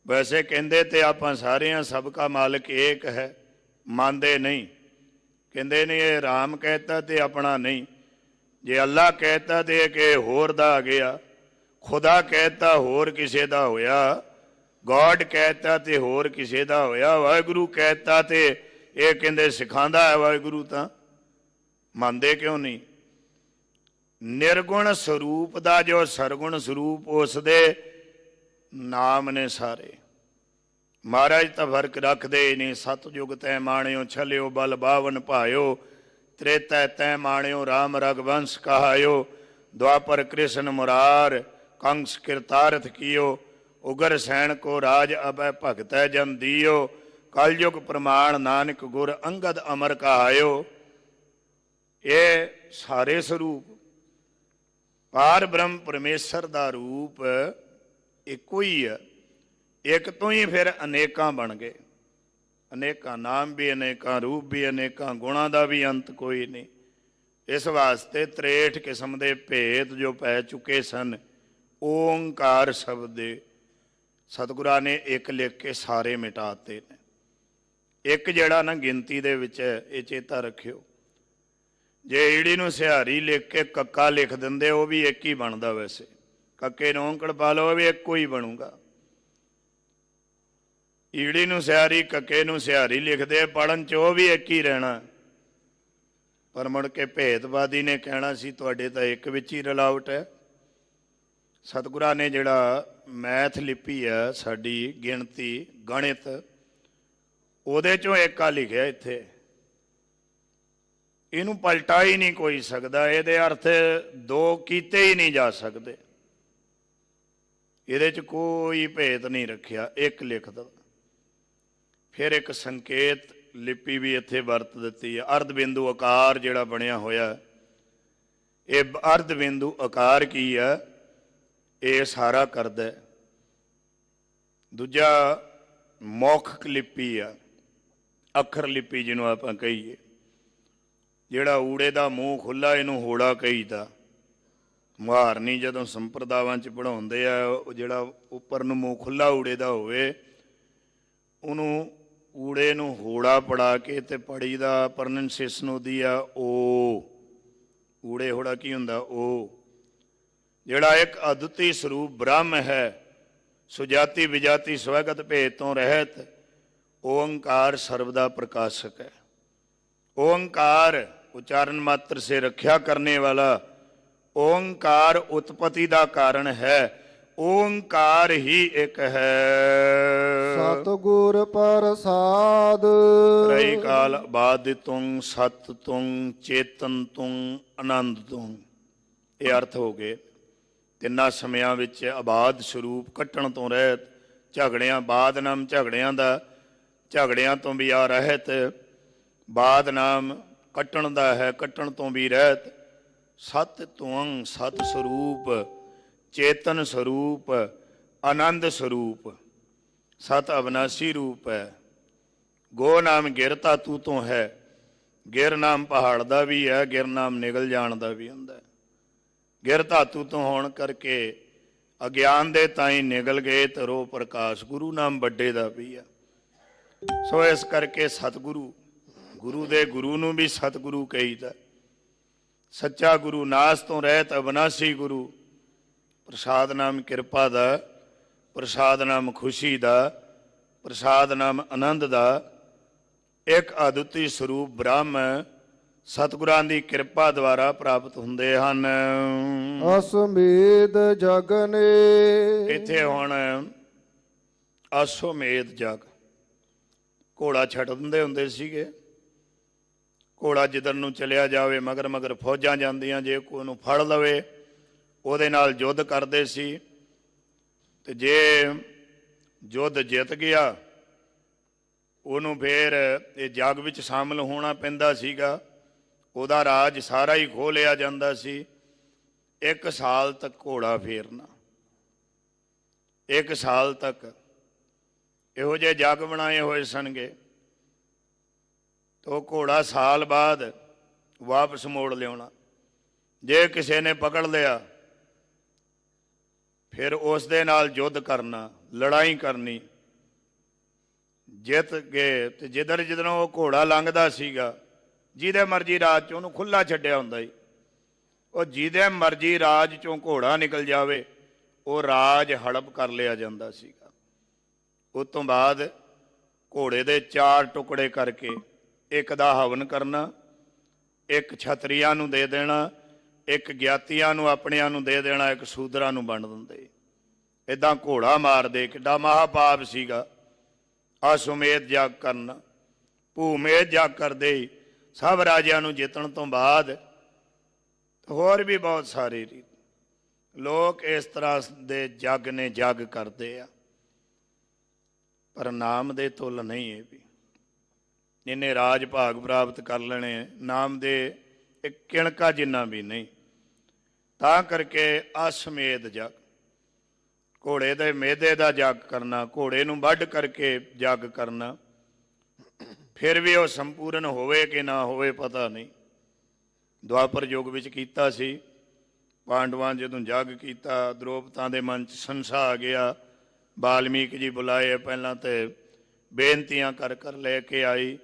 ਵੈਸੇ ਕਹਿੰਦੇ ਤੇ ਆਪਾਂ ਸਾਰਿਆਂ ਸਭ ਕਾ ਮਾਲਕ ਏਕ ਹੈ, ਮੰਨਦੇ ਨਹੀਂ। ਕਹਿੰਦੇ ਨੇ ਇਹ ਰਾਮ ਕਹਿਤਾ ਤੇ ਆਪਣਾ ਨਹੀਂ। ਜੇ ਅੱਲਾ ਕਹਿਤਾ ਤੇ ਕਿ ਹੋਰ ਦਾ ਆ ਗਿਆ। ਖੁਦਾ ਕਹਿਤਾ ਹੋਰ ਕਿਸੇ ਦਾ ਹੋਇਆ। ਗੋਡ ਕਹਿਤਾ ਤੇ ਹੋਰ ਕਿਸੇ ਦਾ ਹੋਇਆ। ਵਾਹਿਗੁਰੂ ਕਹਿਤਾ ਤੇ ਇਹ ਕਹਿੰਦੇ ਸਿਖਾਉਂਦਾ ਹੈ ਵਾਹਿਗੁਰੂ। ਤਾਂ ਮੰਨਦੇ ਕਿਉਂ ਨਹੀਂ? ਨਿਰਗੁਣ ਸਰੂਪ ਦਾ ਜੋ ਸਰਗੁਣ ਸਰੂਪ, ਉਸ ਦੇ ਨਾਮ ਨੇ ਸਾਰੇ। ਮਹਾਰਾਜ ਤਾਂ ਫਰਕ ਰੱਖਦੇ ਹੀ ਨਹੀਂ। ਸਤਜੁਗ ਤੈ ਮਾਣਿਓ ਛਲਿਓ ਬਲ ਬਾਵਨ ਭਾਇਓ। त्रेता तै माणियो राम रघुवंश कहायो। द्वापर कृष्ण मुरार कंस कृतार्थ कियो। उगर सैन को राज अभय भगत जन दियो। कलयुग प्रमाण नानक गुर अंगद अमर कहायो। ये सारे स्वरूप पार ब्रह्म परमेश्वर का रूप इको ही है। एक तो ही फिर अनेकां बन गए। अनेकां नाम भी, अनेकां रूप भी, अनेकां गुणां दा भी अंत कोई नहीं। इस वास्ते 63 किस्म के भेद जो पै चुके सन, ओंकार शब्द दे सतगुरां ने एक लिख के सारे मिटाते ने। एक जिहड़ा ना गिनती दे विच है, ये चेता रखियो। जे ईड़ी नूं सिहारी लिख के कक्का लिख दिंदे, वो भी एक ही बनदा। वैसे कक्के नूं औंकड़ पा लो, भी एक ही बनूगा। ईड़ी नूं सिहारी, कक्के नूं सिहारी लिखदे, पढ़न च वो भी एक ही रहना। पर मुड़ के भेदवादी ने कहना सी तुहाडे तां एक विच ही रलावट है। सतगुरां ने जिहड़ा मैथ लिपि है साडी गिणती गणित, ਉਹਦੇ ਚੋਂ ਏਕਾ ਲਿਖਿਆ ਇੱਥੇ। ਇਹਨੂੰ ਪਲਟਾ ਹੀ ਨਹੀਂ ਕੋਈ ਸਕਦਾ। ਇਹਦੇ ਅਰਥ ਦੋ ਕੀਤੇ ਹੀ ਨਹੀਂ ਜਾ ਸਕਦੇ। ਇਹਦੇ 'ਚ ਕੋਈ ਭੇਦ ਨਹੀਂ ਰੱਖਿਆ, ਇੱਕ ਲਿਖ ਦੋ। ਫਿਰ ਇੱਕ ਸੰਕੇਤ ਲਿਪੀ ਵੀ ਇੱਥੇ ਵਰਤ ਦਿੱਤੀ ਹੈ। ਅਰਧ ਬਿੰਦੂ ਆਕਾਰ ਜਿਹੜਾ ਬਣਿਆ ਹੋਇਆ, ਇਹ ਅਰਧ ਬਿੰਦੂ ਆਕਾਰ ਕੀ ਹੈ? ਇਹ ਸਾਰਾ ਕਰਦਾ। ਦੂਜਾ ਮੌਖਿਕ ਲਿਪੀ ਆ, ਅੱਖਰ ਲਿਪੀ ਜਿਹਨੂੰ ਆਪਾਂ ਕਹੀਏ। ਜਿਹੜਾ ਊੜੇ ਦਾ ਮੂੰਹ ਖੁੱਲ੍ਹਾ, ਇਹਨੂੰ ਹੋੜਾ ਕਹੀਦਾ। ਮੁਹਾਰਨੀ ਜਦੋਂ ਸੰਪਰਦਾਵਾਂ 'ਚ ਪੜ੍ਹਾਉਂਦੇ ਆ, ਉਹ ਜਿਹੜਾ ਉੱਪਰ ਨੂੰ ਮੂੰਹ ਖੁੱਲ੍ਹਾ ਊੜੇ ਦਾ ਹੋਵੇ, ਉਹਨੂੰ ਊੜੇ ਨੂੰ ਹੋੜਾ ਪੜਾ ਕੇ ਤੇ ਪੜੀ ਦਾ ਪ੍ਰੋਨੰਸੀਏਸ਼ਨ ਉਹਦੀ ਆ ਓ। ਊੜੇ ਹੋੜਾ ਕੀ ਹੁੰਦਾ? ਓ। ਜਿਹੜਾ ਇੱਕ ਅਦੁੱਤੀ ਸਰੂਪ ਬ੍ਰਹਮ ਹੈ, ਸੁਜਾਤੀ ਵਿਜਾਤੀ ਸਵੈਗਤ ਭੇਦ ਤੋਂ ਰਹਿਤ, ਓਂਕਾਰ ਸਰਬ ਦਾ ਪ੍ਰਕਾਸ਼ਕ ਹੈ। ਓਂਕਾਰ उच्चारण मात्र से रक्षा करने वाला ओंकार उत्पत्ति का कारण है। ओंकार ही एक है। ਸਤਿਗੁਰ ਪ੍ਰਸਾਦ त्रय काल बाध तुंग सत तुंग चेतन तुंग आनंद तुंग। ਇਹ ਅਰਥ ਹੋ ਗਏ। ਤਿੰਨਾਂ ਸਮਿਆਂ ਵਿੱਚ ਆਬਾਦ ਸਰੂਪ, ਕੱਟਣ ਤੋਂ ਰਹਿਤ, ਝਗੜਿਆਂ ਬਾਦ ਨਾਮ ਝਗੜਿਆਂ ਦਾ, ਝਗੜਿਆਂ ਤੋਂ ਵੀ ਆ ਰਹਿਤ, ਬਾਦ ਨਾਮ ਕੱਟਣ ਦਾ ਹੈ, ਕੱਟਣ ਤੋਂ ਵੀ ਰਹਿਤ। ਸਤ ਤੁੰਗ ਸਤ ਸਰੂਪ, ਚੇਤਨ ਸਰੂਪ, ਆਨੰਦ ਸਰੂਪ। ਸਤ ਅਵਨਾਸੀ ਰੂਪ ਹੈ। ਗੋ ਨਾਮ ਗਿਰ ਧਾਤੂ ਤੋਂ ਹੈ। ਗਿਰ ਨਾਮ ਪਹਾੜ ਦਾ ਵੀ ਹੈ, ਗਿਰ ਨਾਮ ਨਿਗਲ ਜਾਣ ਦਾ ਵੀ ਹੁੰਦਾ। ਗਿਰ ਧਾਤੂ ਤੋਂ ਹੋਣ ਕਰਕੇ ਅਗਿਆਨ ਦੇ ਤਾਈ ਨਿਗਲ ਗਏ ਤਰੋ ਪ੍ਰਕਾਸ਼। ਗੁਰੂ ਨਾਮ ਵੱਡੇ ਦਾ ਵੀ ਹੈ। ਸੋ ਇਸ ਕਰਕੇ ਸਤਿਗੁਰੂ, ਗੁਰੂ ਦੇ ਗੁਰੂ ਨੂੰ ਵੀ ਸਤਿਗੁਰੂ ਕਹੀਦਾ। ਸੱਚਾ ਗੁਰੂ, ਨਾਸ ਤੋਂ ਰਹਿਤ ਅਵਨਾਸੀ ਗੁਰੂ। ਪ੍ਰਸਾਦ ਨਾਮ ਕਿਰਪਾ ਦਾ, ਪ੍ਰਸਾਦ ਨਾਮ ਖੁਸ਼ੀ ਦਾ, ਪ੍ਰਸਾਦ ਨਾਮ ਆਨੰਦ ਦਾ। ਇੱਕ ਅਦੁੱਤੀ ਸਰੂਪ ਬ੍ਰਹਮ ਸਤਿਗੁਰਾਂ ਦੀ ਕਿਰਪਾ ਦੁਆਰਾ ਪ੍ਰਾਪਤ ਹੁੰਦੇ ਹਨ। ਅਸਮੇਧ ਜਗਨੇ ਇੱਥੇ ਹੁਣ ਅਸਮੇਧ ਜਗ, ਘੋੜਾ ਛੱਡ ਦਿੰਦੇ ਹੁੰਦੇ ਸੀਗੇ। ਘੋੜਾ ਜਿੱਧਰ ਨੂੰ ਚਲਿਆ ਜਾਵੇ ਮਗਰ ਮਗਰ ਫੌਜਾਂ ਜਾਂਦੀਆਂ, ਜੇ ਕੋਈ ਉਹਨੂੰ ਫੜ ਲਵੇ ਉਹਦੇ ਨਾਲ ਯੁੱਧ ਕਰਦੇ ਸੀ। ਤੇ ਜੇ ਯੁੱਧ ਜਿੱਤ ਗਿਆ ਉਹਨੂੰ ਫਿਰ ਇਹ ਜੱਗ ਵਿੱਚ ਸ਼ਾਮਲ ਹੋਣਾ ਪੈਂਦਾ ਸੀਗਾ। ਉਹਦਾ ਰਾਜ ਸਾਰਾ ਹੀ ਖੋਹ ਲਿਆ ਜਾਂਦਾ ਸੀ। 1 ਸਾਲ ਤੱਕ ਘੋੜਾ ਫੇਰਨਾ, 1 ਸਾਲ ਤੱਕ ਇਹੋ ਜਿਹੇ ਜੱਗ ਬਣਾਏ ਹੋਏ ਸਨਗੇ। ਤੋ ਘੋੜਾ ਸਾਲ ਬਾਅਦ ਵਾਪਸ ਮੋੜ ਲਿਆਉਣਾ। ਜੇ ਕਿਸੇ ਨੇ ਪਕੜ ਲਿਆ ਫਿਰ ਉਸ ਦੇ ਨਾਲ ਯੁੱਧ ਕਰਨਾ, ਲੜਾਈ ਕਰਨੀ। ਜਿੱਤ ਗਏ ਤੇ ਜਿੱਧਰ ਜਿੱਧਰੋਂ ਉਹ ਘੋੜਾ ਲੰਘਦਾ ਸੀਗਾ, ਜਿਹਦੇ ਮਰਜ਼ੀ ਰਾਜ 'ਚ ਉਹਨੂੰ ਖੁੱਲ੍ਹਾ ਛੱਡਿਆ ਹੁੰਦਾ ਸੀ। ਉਹ ਜਿਹਦੇ ਮਰਜ਼ੀ ਰਾਜ 'ਚੋਂ ਘੋੜਾ ਨਿਕਲ ਜਾਵੇ ਉਹ ਰਾਜ ਹੜਪ ਕਰ ਲਿਆ ਜਾਂਦਾ ਸੀਗਾ। ਉਸ ਤੋਂ ਬਾਅਦ ਘੋੜੇ ਦੇ 4 ਟੁਕੜੇ ਕਰਕੇ ਇੱਕ ਦਾ ਹਵਨ ਕਰਨਾ, ਇੱਕ ਛਤਰੀਆਂ ਨੂੰ ਦੇ ਦੇਣਾ, ਇੱਕ ਗਿਆਤੀਆਂ ਨੂੰ ਆਪਣਿਆਂ ਨੂੰ ਦੇ ਦੇਣਾ, ਇੱਕ ਸੂਦਰਾਂ ਨੂੰ ਵੰਡ ਦਿੰਦੇ। ਇੱਦਾਂ ਘੋੜਾ ਮਾਰਦੇ। ਕਿੱਡਾ ਮਹਾਪਾਪ ਸੀਗਾ। ਅਸੁਮੇਧ ਜਗ ਕਰਨਾ, ਭੂਮੇਧ ਜਗ ਕਰਦੇ ਹੀ ਸਭ ਰਾਜਿਆਂ ਨੂੰ ਜਿੱਤਣ ਤੋਂ ਬਾਅਦ। ਹੋਰ ਵੀ ਬਹੁਤ ਸਾਰੇ ਲੋਕ ਇਸ ਤਰ੍ਹਾਂ ਦੇ ਜੱਗ ਨੇ ਜੱਗ ਕਰਦੇ ਆ, ਪਰ ਨਾਮ ਦੇ ਤੁੱਲ ਨਹੀਂ। ਇਹ ਵੀ ਇਹਨੇ ਰਾਜ ਭਾਗ ਪ੍ਰਾਪਤ ਕਰ ਲੈਣੇ, ਨਾਮ ਦੇ ਇੱਕ ਕਿਣਕਾ ਜਿੰਨਾ ਵੀ ਨਹੀਂ। ਤਾਂ ਕਰਕੇ ਅਸਮੇਧ ਜਗ, ਘੋੜੇ ਦੇ ਮੇਦੇ ਦਾ ਜੱਗ ਕਰਨਾ, ਘੋੜੇ ਨੂੰ ਵੱਢ ਕਰਕੇ ਜੱਗ ਕਰਨਾ। ਫਿਰ ਵੀ ਉਹ ਸੰਪੂਰਨ ਹੋਵੇ ਕਿ ਨਾ ਹੋਵੇ ਪਤਾ ਨਹੀਂ। ਦੁਆਪਰ ਯੁੱਗ ਵਿੱਚ ਕੀਤਾ ਸੀ। ਪਾਂਡਵਾਂ ਜਦੋਂ ਜੱਗ ਕੀਤਾ, ਦ੍ਰੋਪਦਾਂ ਦੇ ਮਨ 'ਚ ਸੰਸ਼ਾ ਆ ਗਿਆ। ਵਾਲਮੀਕ ਜੀ ਬੁਲਾਏ, ਪਹਿਲਾਂ ਤੇ ਬੇਨਤੀਆਂ ਕਰ ਕਰ ਲੈ ਕੇ ਆਈ।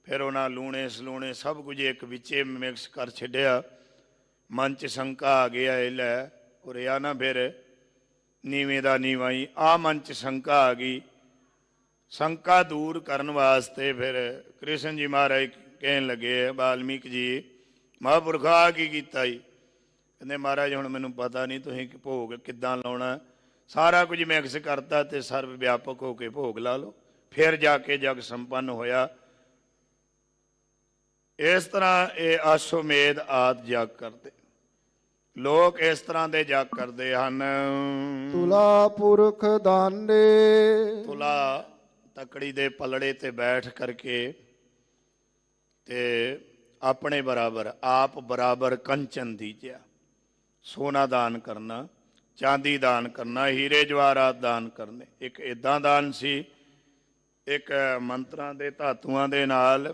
ਫਿਰ ਉਹਨਾਂ ਲੂਣੇ ਸਲੂਣੇ ਸਭ ਕੁਝ ਇੱਕ ਵਿੱਚੇ ਮਿਕਸ ਕਰ ਛੱਡਿਆ। ਮਨ 'ਚ ਸ਼ੰਕਾ ਆ ਗਿਆ, ਇਹ ਲੈ ਉਰੇ ਆ ਨਾ, ਫਿਰ ਨੀਵੇਂ ਦਾ ਨੀਵਾਂ ਹੀ ਆ ਮਨ 'ਚ ਸ਼ੰਕਾ ਆ ਗਈ। ਸ਼ੰਕਾ ਦੂਰ ਕਰਨ ਵਾਸਤੇ ਫਿਰ ਕ੍ਰਿਸ਼ਨ ਜੀ ਮਹਾਰਾਜ ਕਹਿਣ ਲੱਗੇ, ਵਾਲਮੀਕ ਜੀ ਮਹਾਂਪੁਰਖਾ ਆ ਕੀ ਕੀਤਾ ਜੀ? ਕਹਿੰਦੇ ਮਹਾਰਾਜ ਹੁਣ ਮੈਨੂੰ ਪਤਾ ਨਹੀਂ ਤੁਸੀਂ ਭੋਗ ਕਿੱਦਾਂ ਲਾਉਣਾ। ਸਾਰਾ ਕੁਝ ਮਿਕਸ ਕਰਤਾ ਤੇ ਸਰਵ ਵਿਆਪਕ ਹੋ ਕੇ ਭੋਗ ਲਾ ਲਓ। ਫਿਰ ਜਾ ਕੇ ਜਗ ਸੰਪੰਨ ਹੋਇਆ। ਇਸ ਤਰ੍ਹਾਂ ਇਹ ਅਸੁਮੇਧ ਆਦਿ ਜਗ ਕਰਦੇ ਲੋਕ, ਇਸ ਤਰ੍ਹਾਂ ਦੇ ਜਗ ਕਰਦੇ ਹਨ। ਤੁਲਾ ਪੁਰਖ ਦਾਨੇ, ਤੁਲਾ ਤਕੜੀ ਦੇ ਪਲੜੇ ਤੇ ਬੈਠ ਕਰਕੇ ਤੇ ਆਪਣੇ ਬਰਾਬਰ, ਆਪ ਬਰਾਬਰ ਕੰਚਨ ਦੀਜਿਆ। ਸੋਨਾ ਦਾਨ ਕਰਨਾ, ਚਾਂਦੀ ਦਾਨ ਕਰਨਾ, ਹੀਰੇ ਜਵਾਹਰਾਤ ਦਾਨ ਕਰਨੇ। ਇੱਕ ਇੱਦਾਂ ਦਾਨ ਸੀ, ਇੱਕ ਮੰਤਰਾਂ ਦੇ ਧਾਤੂਆਂ ਦੇ ਨਾਲ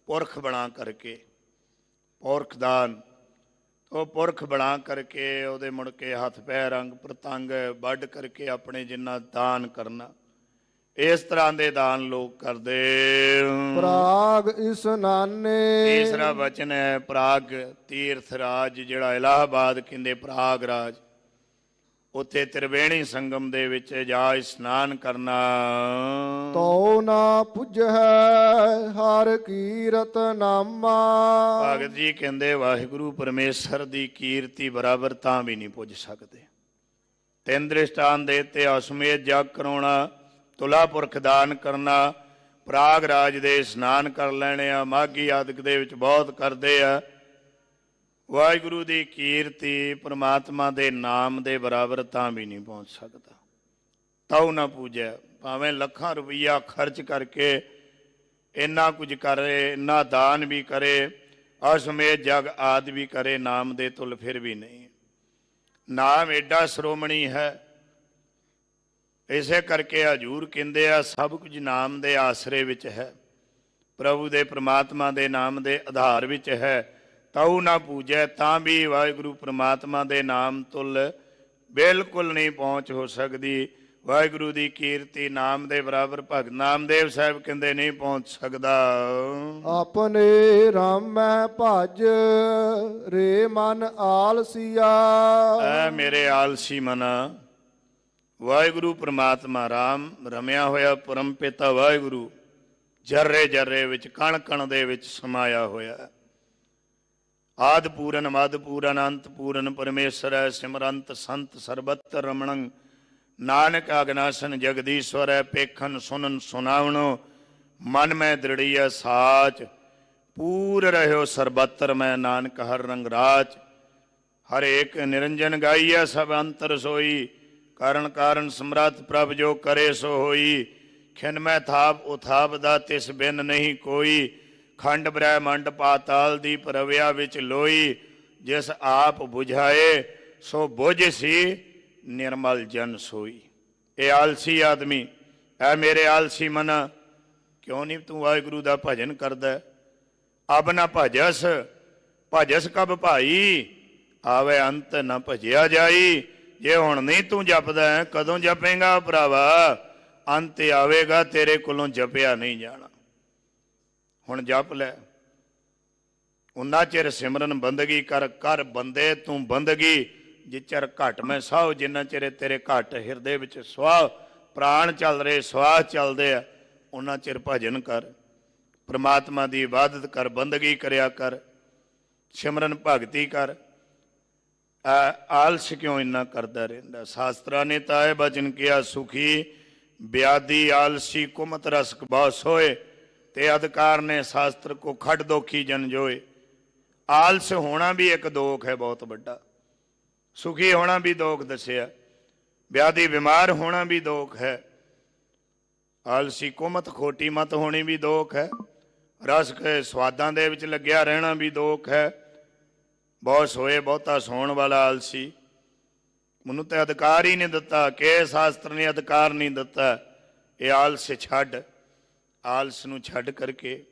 ਪੁਰਖ ਬਣਾ ਕਰਕੇ, ਪੁਰਖ ਦਾਨ। ਉਹ ਪੁਰਖ ਬਣਾ ਕਰਕੇ ਉਹਦੇ ਮੁੜ ਕੇ ਹੱਥ ਪੈਰ ਅੰਗ ਪ੍ਰਤੰਗ ਵੱਢ ਕਰਕੇ ਆਪਣੇ ਜਿੰਨਾ ਦਾਨ ਕਰਨਾ। ਇਸ ਤਰ੍ਹਾਂ ਦੇ ਦਾਨ ਲੋਕ ਕਰਦੇ। ਪ੍ਰਾਗ ਇਸਨਾਨੇ, ਤੀਸਰਾ ਵਚਨ ਹੈ ਪ੍ਰਾਗ ਤੀਰਥ ਰਾਜ, ਜਿਹੜਾ ਇਲਾਹਾਬਾਦ ਕਹਿੰਦੇ ਪ੍ਰਾਗ ਰਾਜ। ਉੱਥੇ ਤ੍ਰਿਵੇਣੀ ਸੰਗਮ ਦੇ ਵਿੱਚ ਜਾ ਇਸ਼ਨਾਨ ਕਰਨਾ। ਤੋ ਨਾ ਪੁੱਜੈ ਹਰ ਕੀਰਤ ਨਾਮਾ। ਭਗਤ ਜੀ ਕਹਿੰਦੇ ਵਾਹਿਗੁਰੂ ਪਰਮੇਸ਼ਰ ਦੀ ਕੀਰਤੀ ਬਰਾਬਰ ਤਾਂ ਵੀ ਨਹੀਂ ਪੁੱਜ ਸਕਦੇ। ਤਿੰਨ ਦ੍ਰਿਸ਼ਟਾਨ ਦੇ ਤੇ ਅਸਮੇਤ ਜਗ ਕਰਾਉਣਾ, ਤੁਲਾ ਪੁਰਖ ਦਾਨ ਕਰਨਾ, ਪ੍ਰਾਗ ਰਾਜ ਦੇ ਇਸ਼ਨਾਨ ਕਰ ਲੈਣੇ ਆ, ਮਾਘੀ ਆਦਿਕ ਦੇ ਵਿੱਚ ਬਹੁਤ ਕਰਦੇ ਆ। ਵਾਹਿਗੁਰੂ ਦੀ ਕੀਰਤੀ ਪਰਮਾਤਮਾ ਦੇ ਨਾਮ ਦੇ ਬਰਾਬਰ ਤਾਂ ਵੀ ਨਹੀਂ ਪਹੁੰਚ ਸਕਦਾ। ਤਉ ਨਾ ਪੂਜੈ, ਭਾਵੇਂ ਲੱਖਾਂ ਰੁਪਈਆ ਖਰਚ ਕਰਕੇ ਇੰਨਾ ਕੁਝ ਕਰੇ, ਇੰਨਾ ਦਾਨ ਵੀ ਕਰੇ, ਅਸਮੇਤ ਜਗ ਆਦਿ ਵੀ ਕਰੇ, ਨਾਮ ਦੇ ਤੁਲ ਫਿਰ ਵੀ ਨਹੀਂ। ਨਾਮ ਏਡਾ ਸ਼੍ਰੋਮਣੀ ਹੈ। ਇਸੇ ਕਰਕੇ ਹਜ਼ੂਰ ਕਹਿੰਦੇ ਆ ਸਭ ਕੁਝ ਨਾਮ ਦੇ ਆਸਰੇ ਵਿੱਚ ਹੈ, ਪ੍ਰਭੂ ਦੇ ਪ੍ਰਮਾਤਮਾ ਦੇ ਨਾਮ ਦੇ ਆਧਾਰ ਵਿੱਚ ਹੈ। ਤਉ ਨਾ ਪੂਜੈ, ਤਾਂ ਵੀ ਵਾਹਿਗੁਰੂ ਪ੍ਰਮਾਤਮਾ ਦੇ ਨਾਮ ਤੁਲ ਬਿਲਕੁਲ ਨਹੀਂ ਪਹੁੰਚ ਹੋ ਸਕਦੀ। ਵਾਹਿਗੁਰੂ ਦੀ ਕੀਰਤੀ ਨਾਮ ਦੇ ਬਰਾਬਰ ਭਗਤ ਨਾਮਦੇਵ ਸਾਹਿਬ ਕਹਿੰਦੇ ਨਹੀਂ ਪਹੁੰਚ ਸਕਦਾ। ਆਪਣੇ ਰਾਮੈ ਭਜ ਰੇ ਮਨ ਆਲਸੀਆ। ਐ ਮੇਰੇ ਆਲਸੀ ਮਨਾ, ਵਾਹਿਗੁਰੂ ਪ੍ਰਮਾਤਮਾ ਰਾਮ ਰਮਿਆ ਹੋਇਆ ਪਰਮ ਪਿਤਾ ਵਾਹਿਗੁਰੂ ਜਰਰੇ ਜਰਰੇ ਵਿੱਚ ਕਣ ਕਣ ਦੇ ਵਿੱਚ ਸਮਾਇਆ ਹੋਇਆ। ਆਦਿ ਪੂਰਨ ਮਦ ਪੂਰਨ ਅੰਤ ਪੂਰਨ ਪਰਮੇਸ਼ਰ ਹੈ। ਸਿਮਰੰਤ ਸੰਤ ਸਰਬੱਤਰ ਰਮਣੰ, ਨਾਨਕ ਅਗਨਾਸਨ ਜਗਦੀਸ਼ਵਰ ਹੈ। ਪੇਖਨ ਸੁਨਨ ਸੁਨਾਵਣੋ, ਮਨ ਮੈਂ ਦ੍ਰਿੜੀਐ ਸਾਚ। ਪੂਰ ਰਹਿਓ ਸਰਬੱਤਰ ਮੈਂ, ਨਾਨਕ ਹਰ ਰੰਗ ਰਾਚ। ਹਰ ਏਕ ਨਿਰੰਜਨ ਗਾਈਐ ਸਭ ਅੰਤਰ ਸੋਈ। ਕਾਰਨ ਕਾਰਨ ਸਮਰੱਥ ਪ੍ਰਭ ਜੋ ਕਰੇ ਸੋ ਹੋਈ। ਖਿਨ ਮੈਂ ਥਾਪ ਉਥਾਪ ਦਾ ਤਿਸ ਬਿਨ ਨਹੀਂ ਕੋਈ। ਖੰਡ ਬ੍ਰਹਿਮੰਡ ਪਾਤਾਲ ਦੀ ਪ੍ਰਵਿਆ ਵਿੱਚ ਲੋਈ। ਜਿਸ ਆਪ ਬੁਝਾਏ ਸੋ ਬੁਝ ਸੀ, ਨਿਰਮਲ ਜਨ ਸੋਈ। ਇਹ ਆਲਸੀ ਆਦਮੀ, ਐ ਮੇਰੇ ਆਲਸੀ ਮਨਾ, ਕਿਉਂ ਨਹੀਂ ਤੂੰ ਵਾਹਿਗੁਰੂ ਦਾ ਭਜਨ ਕਰਦਾ? ਅਬ ਨਾ ਭਜਸ, ਭਜਸ ਕਬ ਭਾਈ, ਆਵੇ ਅੰਤ ਨਾ ਭਜਿਆ ਜਾਈ। ਜੇ ਹੁਣ ਨਹੀਂ ਤੂੰ ਜਪਦਾ, ਕਦੋਂ ਜਪੇਗਾ ਭਰਾਵਾ? ਅੰਤ ਆਵੇਗਾ, ਤੇਰੇ ਕੋਲੋਂ ਜਪਿਆ ਨਹੀਂ ਜਾਣਾ। ਹੁਣ ਜਪ ਲੈ, ਉਨਾ ਚਿਰ ਸਿਮਰਨ ਬੰਦਗੀ ਕਰ। ਕਰ ਬੰਦੇ ਤੂੰ ਬੰਦਗੀ, ਜਿਚਰ ਘਟ ਮੈਂ ਸਾਹ। ਜਿੰਨਾ ਚਿਰ ਤੇਰੇ ਘਟ ਹਿਰਦੇ ਵਿੱਚ ਸਵਾਹ ਪ੍ਰਾਣ ਚੱਲ ਰਹੇ, ਸਵਾਹ ਚੱਲਦੇ ਆ, ਉਹਨਾਂ ਚਿਰ ਭਜਨ ਕਰ, ਪ੍ਰਮਾਤਮਾ ਦੀ ਇਬਾਦਤ ਕਰ, ਬੰਦਗੀ ਕਰਿਆ ਕਰ, ਸਿਮਰਨ ਭਗਤੀ ਕਰ। ਆਲਸ ਕਿਉਂ ਇੰਨਾ ਕਰਦਾ ਰਹਿੰਦਾ? ਸ਼ਾਸਤਰਾਂ ਨੇ ਤਾਂ ਇਹ ਬਚਨ ਕਿਹਾ, ਸੁਖੀ ਬਿਆਦੀ ਆਲਸੀ ਕੁਮਤ ਰਸਕ ਬਾਸ ਹੋਏ। ਤੇ ਅਧਿਕਾਰ ਨੇ ਸ਼ਾਸਤਰ ਕੋ ਖੱਡ ਦੋਖੀ ਜਨ ਜੋਏ। ਆਲਸ ਹੋਣਾ ਵੀ ਇੱਕ ਦੋਖ ਹੈ ਬਹੁਤ ਵੱਡਾ। ਸੁਖੀ ਹੋਣਾ ਵੀ ਦੋਖ ਦੱਸਿਆ, ਵਿਆਧੀ ਬਿਮਾਰ ਹੋਣਾ ਵੀ ਦੋਖ ਹੈ। ਆਲਸੀ ਕੁਮਤ ਖੋਟੀ ਮਤ ਹੋਣੀ ਵੀ ਦੋਖ ਹੈ। ਰਸ ਸਵਾਦਾਂ ਦੇ ਵਿੱਚ ਲੱਗਿਆ ਰਹਿਣਾ ਵੀ ਦੋਖ ਹੈ। ਬਹੁਤ ਸੋਏ ਬਹੁਤਾ ਸੌਣ ਵਾਲਾ ਆਲਸੀ। ਮੈਨੂੰ ਤਾਂ ਅਧਿਕਾਰ ਹੀ ਨਹੀਂ ਦਿੱਤਾ, ਕਿ ਸ਼ਾਸਤਰ ਨੇ ਅਧਿਕਾਰ ਨਹੀਂ ਦਿੱਤਾ। ਇਹ ਆਲਸ ਛੱਡ, ਆਲਸ ਨੂੰ ਛੱਡ ਕਰਕੇ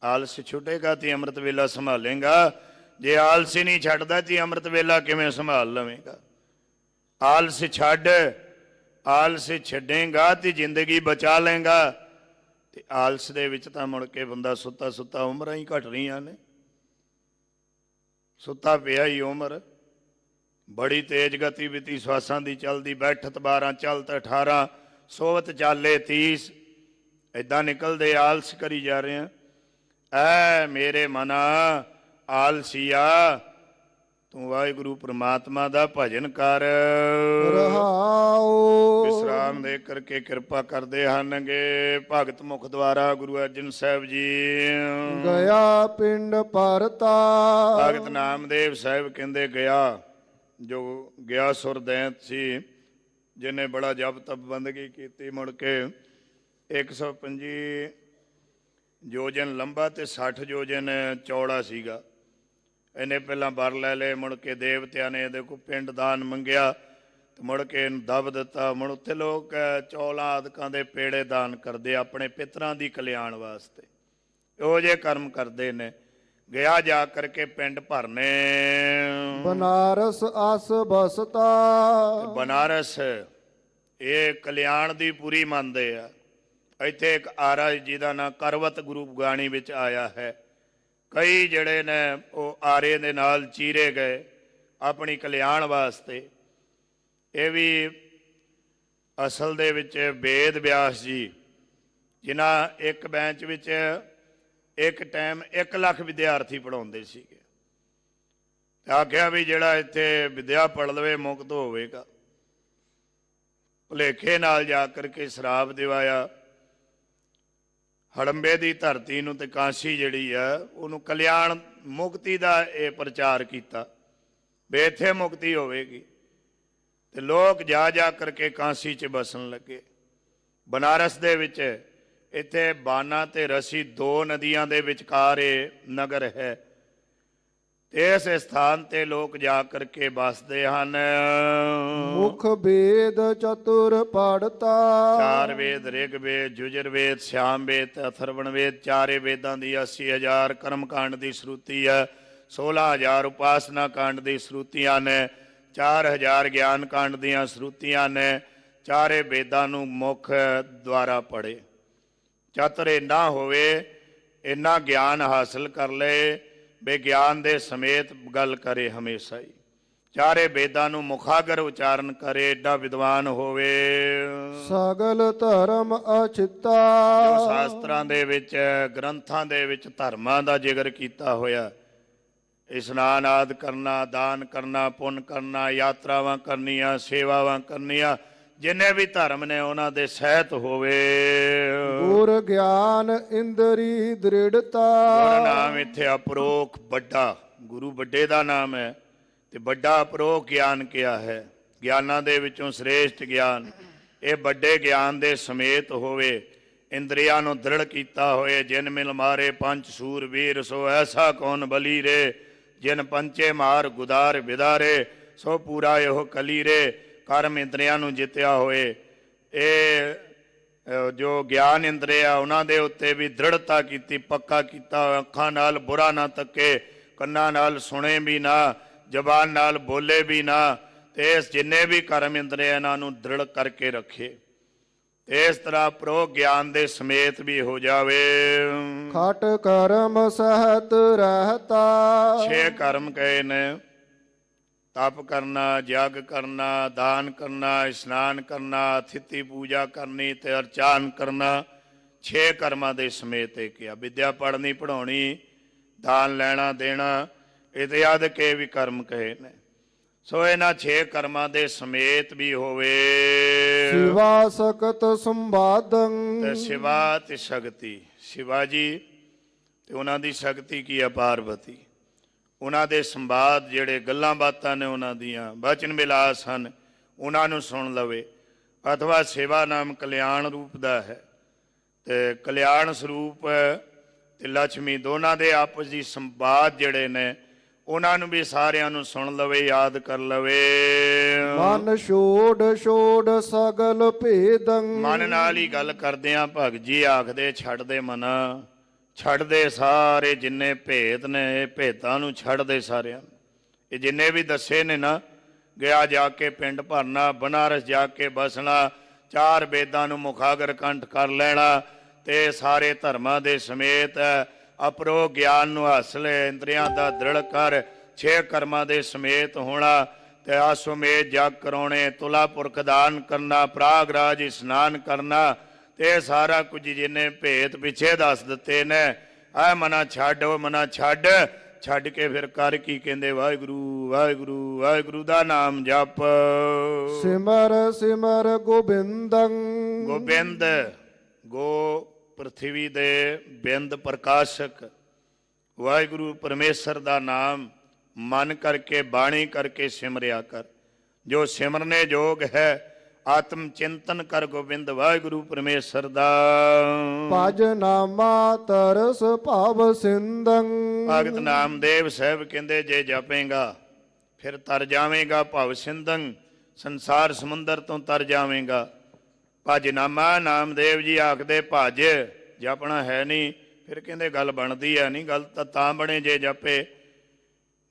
ਆਲਸ ਛੁੱਟੇਗਾ ਤੇ ਅੰਮ੍ਰਿਤ ਵੇਲਾ ਸੰਭਾਲੇਗਾ। ਜੇ ਆਲਸ ਹੀ ਨਹੀਂ ਛੱਡਦਾ ਤੇ ਅੰਮ੍ਰਿਤ ਵੇਲਾ ਕਿਵੇਂ ਸੰਭਾਲ ਲਵੇਂਗਾ? ਆਲਸ ਛੱਡ, ਆਲਸ ਛੱਡੇਗਾ ਤੇ ਜ਼ਿੰਦਗੀ ਬਚਾ ਲੇਗਾ। ਤੇ ਆਲਸ ਦੇ ਵਿੱਚ ਤਾਂ ਮੁੜ ਕੇ ਬੰਦਾ ਸੁੱਤਾ ਸੁੱਤਾ ਉਮਰਾਂ ਹੀ ਘਟ ਰਹੀਆਂ ਨੇ। ਸੁੱਤਾ ਪਿਆ ਹੀ ਉਮਰ ਬੜੀ ਤੇਜ਼ ਗਤੀ ਬੀਤੀ ਸਵਾਸਾਂ ਦੀ ਚੱਲਦੀ। ਬੈਠਤ 12 ਚਲਤ 18 ਸੋਵਤ ਚਾਲੇ 30 ਏਦਾਂ ਨਿਕਲਦੇ ਆਲਸ ਕਰੀ ਜਾ ਰਹੇ ਆ। ਐ ਮੇਰੇ ਮਨਾ ਆਲਸੀਆ, ਤੂੰ ਵਾਹਿਗੁਰੂ ਪ੍ਰਮਾਤਮਾ ਦਾ ਭਜਨ ਕਰ। ਰਹਾਉ ਵਿਸਰਾਮ ਦੇ ਕਰਕੇ ਕਿਰਪਾ ਕਰਦੇ ਹਨਗੇ ਭਗਤ ਮੁਖ ਦੁਆਰਾ ਗੁਰੂ ਅਰਜਨ ਸਾਹਿਬ ਜੀ। ਗਿਆ ਪਿੰਡ ਭਰਤਾ। ਭਗਤ ਨਾਮਦੇਵ ਸਾਹਿਬ ਕਹਿੰਦੇ ਗਿਆ, ਜੋ ਗਿਆ ਸੁਰਦੈਂਤ ਸੀ, ਜਿਹਨੇ ਬੜਾ ਜਪ ਤਪ ਬੰਦਗੀ ਕੀਤੀ। ਮੁੜ ਕੇ 125 ਯੋਜਨ ਲੰਬਾ ਤੇ 60 ਯੋਜਨ ਚੌੜਾ ਸੀਗਾ। ਇਹਨੇ ਪਹਿਲਾਂ ਬਰ ਲੈ ਲਏ, ਮੁੜ ਕੇ ਦੇਵਤਿਆਂ ਨੇ ਇਹਦੇ ਕੋਲ ਪਿੰਡ ਦਾਨ ਮੰਗਿਆ ਤੇ ਮੁੜ ਕੇ ਇਹਨੂੰ ਦਬ ਦਿੱਤਾ। ਮੁੜ ਉੱਥੇ ਲੋਕ ਚੌਲਾਂ ਆਦਿਕਾਂ ਦੇ ਪੇੜੇ ਦਾਨ ਕਰਦੇ ਆਪਣੇ ਪਿਤਰਾਂ ਦੀ ਕਲਿਆਣ ਵਾਸਤੇ। ਇਹੋ ਜਿਹੇ ਕਰਮ ਕਰਦੇ ਨੇ। ਗਿਆ ਜਾ ਕਰਕੇ ਪਿੰਡ ਭਰਨੇ। ਬਨਾਰਸ ਅਸ ਬਸਤਾ। ਬਨਾਰਸ ਇਹ ਕਲਿਆਣ ਦੀ ਪੂਰੀ ਮੰਨਦੇ ਆ। ਇੱਥੇ ਇੱਕ ਆਰਾ ਜਿਹਦਾ ਨਾਂ ਕਰਵਤ ਗੁਰੂ ਗਾਣੀ ਵਿੱਚ ਆਇਆ ਹੈ। ਕਈ ਜਿਹੜੇ ਨੇ ਉਹ ਆਰੇ ਦੇ ਨਾਲ ਚੀਰੇ ਗਏ ਆਪਣੀ ਕਲਿਆਣ ਵਾਸਤੇ। ਇਹ ਵੀ ਅਸਲ ਦੇ ਵਿੱਚ ਵੇਦ ਵਿਆਸ ਜੀ, ਜਿਨ੍ਹਾਂ ਇੱਕ ਬੈਂਚ ਵਿੱਚ ਇੱਕ ਟਾਈਮ 1 ਲੱਖ ਵਿਦਿਆਰਥੀ ਪੜ੍ਹਾਉਂਦੇ ਸੀਗੇ, ਤੇ ਆਖਿਆ ਵੀ ਜਿਹੜਾ ਇੱਥੇ ਵਿਦਿਆ ਪੜ੍ਹ ਲਵੇ ਮੁਕਤ ਹੋਵੇਗਾ। ਭੁਲੇਖੇ ਨਾਲ ਜਾ ਕਰਕੇ ਸ਼ਰਾਪ ਦਿਵਾਇਆ ਹੜੰਬੇ ਦੀ ਧਰਤੀ ਨੂੰ, ਤੇ ਕਾਂਸੀ ਜਿਹੜੀ ਆ ਉਹਨੂੰ ਕਲਿਆਣ ਮੁਕਤੀ ਦਾ ਇਹ ਪ੍ਰਚਾਰ ਕੀਤਾ ਵੀ ਇੱਥੇ ਮੁਕਤੀ ਹੋਵੇਗੀ। ਤੇ ਲੋਕ ਜਾ ਜਾ ਕਰਕੇ ਕਾਂਸੀ 'ਚ ਬਸਣ ਲੱਗੇ। ਬਨਾਰਸ ਦੇ ਵਿੱਚ ਇੱਥੇ ਬਾਨਾ ਤੇ ਰਸੀ 2 ਨਦੀਆਂ ਦੇ ਵਿਚਕਾਰ ਇਹ ਨਗਰ ਹੈ, ਤੇ ਇਸ ਸਥਾਨ ਤੇ ਲੋਕ ਜਾ ਕਰਕੇ ਬਸਦੇ ਹਨ। ਮੁਖ ਵੇਦ ਚਤੁਰ ਪੜਤਾ, 4 ਵੇਦ ਰਿਗ ਵੇਦ, ਯਜੁਰ ਵੇਦ, ਸ਼ਾਮ ਵੇਦ ਤੇ ਅਥਰਵਣ ਵੇਦ। 4 ਵੇਦਾਂ ਦੀ 80,000 ਕਰਮ ਕਾਂਡ ਦੀ ਸ਼ਰੂਤੀ ਹੈ, 16,000 ਉਪਾਸਨਾ ਕਾਂਡ ਦੀ ਸ਼ਰੂਤੀਆਂ ਨੇ, 4,000 ਗਿਆਨ ਕਾਂਡ ਦੀਆਂ ਸ਼ਰੂਤੀਆਂ ਨੇ। 4 ਵੇਦਾਂ ਨੂੰ ਮੁੱਖ ਦੁਆਰਾ ਪੜ੍ਹੇ। ਚਤੁਰ ਇੰਨਾ ਹੋਵੇ, ਇੰਨਾ ਗਿਆਨ ਹਾਸਲ ਕਰ ਲਏ ਬੇ ਗਿਆਨ ਦੇ ਸਮੇਤ ਗੱਲ ਕਰੇ ਹਮੇਸ਼ਾ ਹੀ। 4 ਵੇਦਾਂ ਨੂੰ ਮੁਖਾਗਰ ਉਚਾਰਨ ਕਰੇ, ਏਡਾ ਵਿਦਵਾਨ ਹੋਵੇ। ਸਗਲ ਧਰਮ ਅਚਿੱਤਾ, ਜੋ ਸ਼ਾਸਤਰਾਂ ਦੇ ਵਿੱਚ ਗ੍ਰੰਥਾਂ ਦੇ ਵਿੱਚ ਧਰਮਾਂ ਦਾ ਜ਼ਿਕਰ ਕੀਤਾ ਹੋਇਆ, ਇਸ਼ਨਾਨ ਆਦਿ ਕਰਨਾ, ਦਾਨ ਕਰਨਾ, ਪੁੰਨ ਕਰਨਾ, ਯਾਤਰਾਵਾਂ ਕਰਨੀਆਂ, ਸੇਵਾਵਾਂ ਕਰਨੀਆਂ, ਜਿੰਨੇ ਵੀ ਧਰਮ ਨੇ ਉਹਨਾਂ ਦੇ ਸਹਿਤ ਹੋਵੇ। ਗੁਰ ਗਿਆਨ ਇੰਦਰੀ ਦ੍ਰਿੜਤਾ, ਗੁਰ ਨਾਮ ਇੱਥੇ ਅਪਰੋਖ ਵੱਡਾ, ਗੁਰੂ ਵੱਡੇ ਦਾ ਨਾਮ ਹੈ, ਤੇ ਵੱਡਾ ਅਪਰੋਖ ਗਿਆਨ ਕਿਹਾ ਹੈ। ਗਿਆਨਾਂ ਦੇ ਵਿੱਚੋਂ ਸ੍ਰੇਸ਼ਟ ਗਿਆਨ ਇਹ ਵੱਡੇ ਗਿਆਨ ਦੇ ਸਮੇਤ ਹੋਵੇ। ਇੰਦਰੀਆਂ ਨੂੰ ਦ੍ਰਿੜ ਕੀਤਾ ਹੋਏ। ਜਿਨ ਮਿਲ ਮਾਰੇ ਪੰਜ ਸੂਰ ਵੀਰ, ਸੋ ਐਸਾ ਕੌਣ ਬਲੀ ਰੇ। ਜਿਨ ਪੰਚੇ ਮਾਰ ਗੁਦਾਰ ਵਿਦਾਰੇ, ਸੋ ਪੂਰਾ ਇਹੋ ਕਲੀ ਰੇ। ਕਰਮ ਇੰਦਰੀਆਂ ਨੂੰ ਜਿੱਤਿਆ ਹੋਏ। ਇਹ ਜੋ ਗਿਆਨ ਇੰਦਰੀਆ ਉਹਨਾਂ ਦੇ ਉੱਤੇ ਵੀ ਦ੍ਰਿੜਤਾ ਕੀਤੀ, ਪੱਕਾ ਕੀਤਾ। ਅੱਖਾਂ ਨਾਲ ਬੁਰਾ ਨਾ ਤੱਕੇ, ਕੰਨਾਂ ਨਾਲ ਸੁਣੇ ਵੀ ਨਾ, ਜ਼ਬਾਨ ਨਾਲ ਬੋਲੇ ਵੀ ਨਾ, ਤੇ ਇਸ ਜਿੰਨੇ ਵੀ ਕਰਮ ਇੰਦਰੀਆ ਇਹਨਾਂ ਨੂੰ ਦ੍ਰਿੜ ਕਰਕੇ ਰੱਖੇ। ਇਸ ਤਰ੍ਹਾਂ ਪ੍ਰੋ ਗਿਆਨ ਦੇ ਸਮੇਤ ਵੀ ਹੋ ਜਾਵੇ। ਖਟ ਕਰਮ ਸਹਤ ਰਹਤਾ, 6 ਕਰਮ ਕਹੇ ਨੇ। ਤਪ ਕਰਨਾ, ਜਗ ਕਰਨਾ, ਦਾਨ ਕਰਨਾ, ਇਸ਼ਨਾਨ ਕਰਨਾ, ਅਥਿਤੀ ਪੂਜਾ ਕਰਨੀ ਤੇ ਅਰਚਾਨ ਕਰਨਾ। 6 ਕਰਮਾਂ ਦੇ ਸਮੇਤ ਇਹ ਕਿਹਾ। ਵਿਦਿਆ ਪੜ੍ਹਨੀ ਪੜ੍ਹਾਉਣੀ, ਦਾਨ ਲੈਣਾ ਦੇਣਾ, ਇਹਦੇ ਆਦਿ ਕੇ ਵੀ ਕਰਮ ਕਹੇ ਨੇ। ਸੋ ਇਹਨਾਂ 6 ਕਰਮਾਂ ਦੇ ਸਮੇਤ ਵੀ ਹੋਵੇ। ਸਿਵਾ ਸਕਤ ਸੰਵਾਦੰ, ਤੇ ਸਿਵਾ ਤੇ ਸ਼ਕਤੀ, ਸ਼ਿਵਾ ਜੀ ਤੇ ਉਹਨਾਂ ਦੀ ਸ਼ਕਤੀ ਕੀ ਹੈ, ਪਾਰਵਤੀ। ਉਹਨਾਂ ਦੇ ਸੰਵਾਦ ਜਿਹੜੇ ਗੱਲਾਂ ਬਾਤਾਂ ਨੇ, ਉਹਨਾਂ ਦੀਆਂ ਬਚਨ ਵਿਲਾਸ ਹਨ, ਉਹਨਾਂ ਨੂੰ ਸੁਣ ਲਵੇ। ਅਥਵਾ ਸੇਵਾ ਨਾਮ ਕਲਿਆਣ ਰੂਪ ਦਾ ਹੈ, ਤੇ ਕਲਿਆਣ ਸਰੂਪ ਤੇ ਲక్ష్ਮੀ ਦੋਨਾਂ ਦੇ ਆਪਸ ਦੀ ਸੰਵਾਦ ਜਿਹੜੇ ਨੇ, ਉਹਨਾਂ ਨੂੰ ਵੀ ਸਾਰਿਆਂ ਨੂੰ ਸੁਣ ਲਵੇ, ਯਾਦ ਕਰ ਲਵੇ। ਮਨ ਛੋੜ ਛੋੜ ਸਗਲ ਭੇਦੰ, ਮਨ ਨਾਲ ਹੀ ਗੱਲ ਕਰਦਿਆਂ ਭਗਤ ਜੀ ਆਖਦੇ ਛੱਡ ਦੇ ਮਨਾ, ਛੱਡ ਦੇ ਸਾਰੇ ਜਿੰਨੇ ਭੇਦ ਨੇ, ਇਹ ਭੇਦਾਂ ਨੂੰ ਛੱਡ ਦੇ ਸਾਰਿਆਂ ਨੂੰ। ਇਹ ਜਿੰਨੇ ਵੀ ਦੱਸੇ ਨੇ ਨਾ, ਗਿਆ ਜਾ ਕੇ ਪਿੰਡ ਭਰਨਾ, ਬਨਾਰਸ ਜਾ ਕੇ ਬਸਣਾ, 4 ਵੇਦਾਂ ਨੂੰ ਮੁਖਾਗਰ ਕੰਠ ਕਰ ਲੈਣਾ, ਤੇ ਸਾਰੇ ਧਰਮਾਂ ਦੇ ਸਮੇਤ ਅਪਰੋ ਗਿਆਨ ਨੂੰ ਹਾਸਲ, ਇੰਦਰੀਆਂ ਦਾ ਦ੍ਰਿੜ ਕਰ, 6 ਕਰਮਾਂ ਦੇ ਸਮੇਤ ਹੋਣਾ, ਤੇ ਆਸੁਮੇਧ ਜਗ ਕਰਾਉਣੇ, ਤੁਲਾ ਪੁਰਖ ਦਾਨ ਕਰਨਾ, ਪ੍ਰਾਗਰਾਜ ਇਸ਼ਨਾਨ ਕਰਨਾ, ਤੇ ਸਾਰਾ ਕੁਝ ਜਿੰਨੇ ਭੇਦ ਪਿੱਛੇ ਦੱਸ ਦਿੱਤੇ ਨੇ। ਆ ਮਨਾ ਛੱਡ, ਉਹ ਮਨਾ ਛੱਡ, ਛੱਡ ਕੇ ਫਿਰ ਕਰ ਕੀ ਕਹਿੰਦੇ, ਵਾਹਿਗੁਰੂ ਵਾਹਿਗੁਰੂ ਵਾਹਿਗੁਰੂ ਦਾ ਨਾਮ ਜਪ। ਸਿਮਰ ਸਿਮਰ ਗੋਬਿੰਦੰ, ਗੋਬਿੰਦ ਗੋ ਪ੍ਰਥਵੀ ਦੇ ਬਿੰਦ ਪ੍ਰਕਾਸ਼ਕ ਵਾਹਿਗੁਰੂ ਪਰਮੇਸ਼ਰ ਦਾ ਨਾਮ ਮਨ ਕਰਕੇ ਬਾਣੀ ਕਰਕੇ ਸਿਮਰਿਆ ਕਰ। ਜੋ ਸਿਮਰਨੇ ਯੋਗ ਹੈ, ਆਤਮ ਚਿੰਤਨ ਕਰ ਗੋਬਿੰਦ ਵਾਹਿਗੁਰੂ ਪਰਮੇਸ਼ਰ ਦਾ। ਭਜ ਨਾਮਾ ਤਰਸ ਭਾਵ ਸਿੰਦੰ, ਭਗਤ ਨਾਮਦੇਵ ਸਾਹਿਬ ਕਹਿੰਦੇ ਜੇ ਜਪੇਗਾ ਫਿਰ ਤਰ ਜਾਵੇਂਗਾ ਭਵ ਸਿੰਦੰ, ਸੰਸਾਰ ਸਮੁੰਦਰ ਤੋਂ ਤਰ ਜਾਵੇਂਗਾ। ਭਜ ਨਾਮਾ, ਨਾਮਦੇਵ ਜੀ ਆਖਦੇ ਭਜ ਜਪਣਾ ਹੈ ਨਹੀਂ, ਫਿਰ ਕਹਿੰਦੇ ਗੱਲ ਬਣਦੀ ਹੈ ਨਹੀਂ। ਗੱਲ ਤਾਂ ਬਣੇ ਜੇ ਜਪੇ।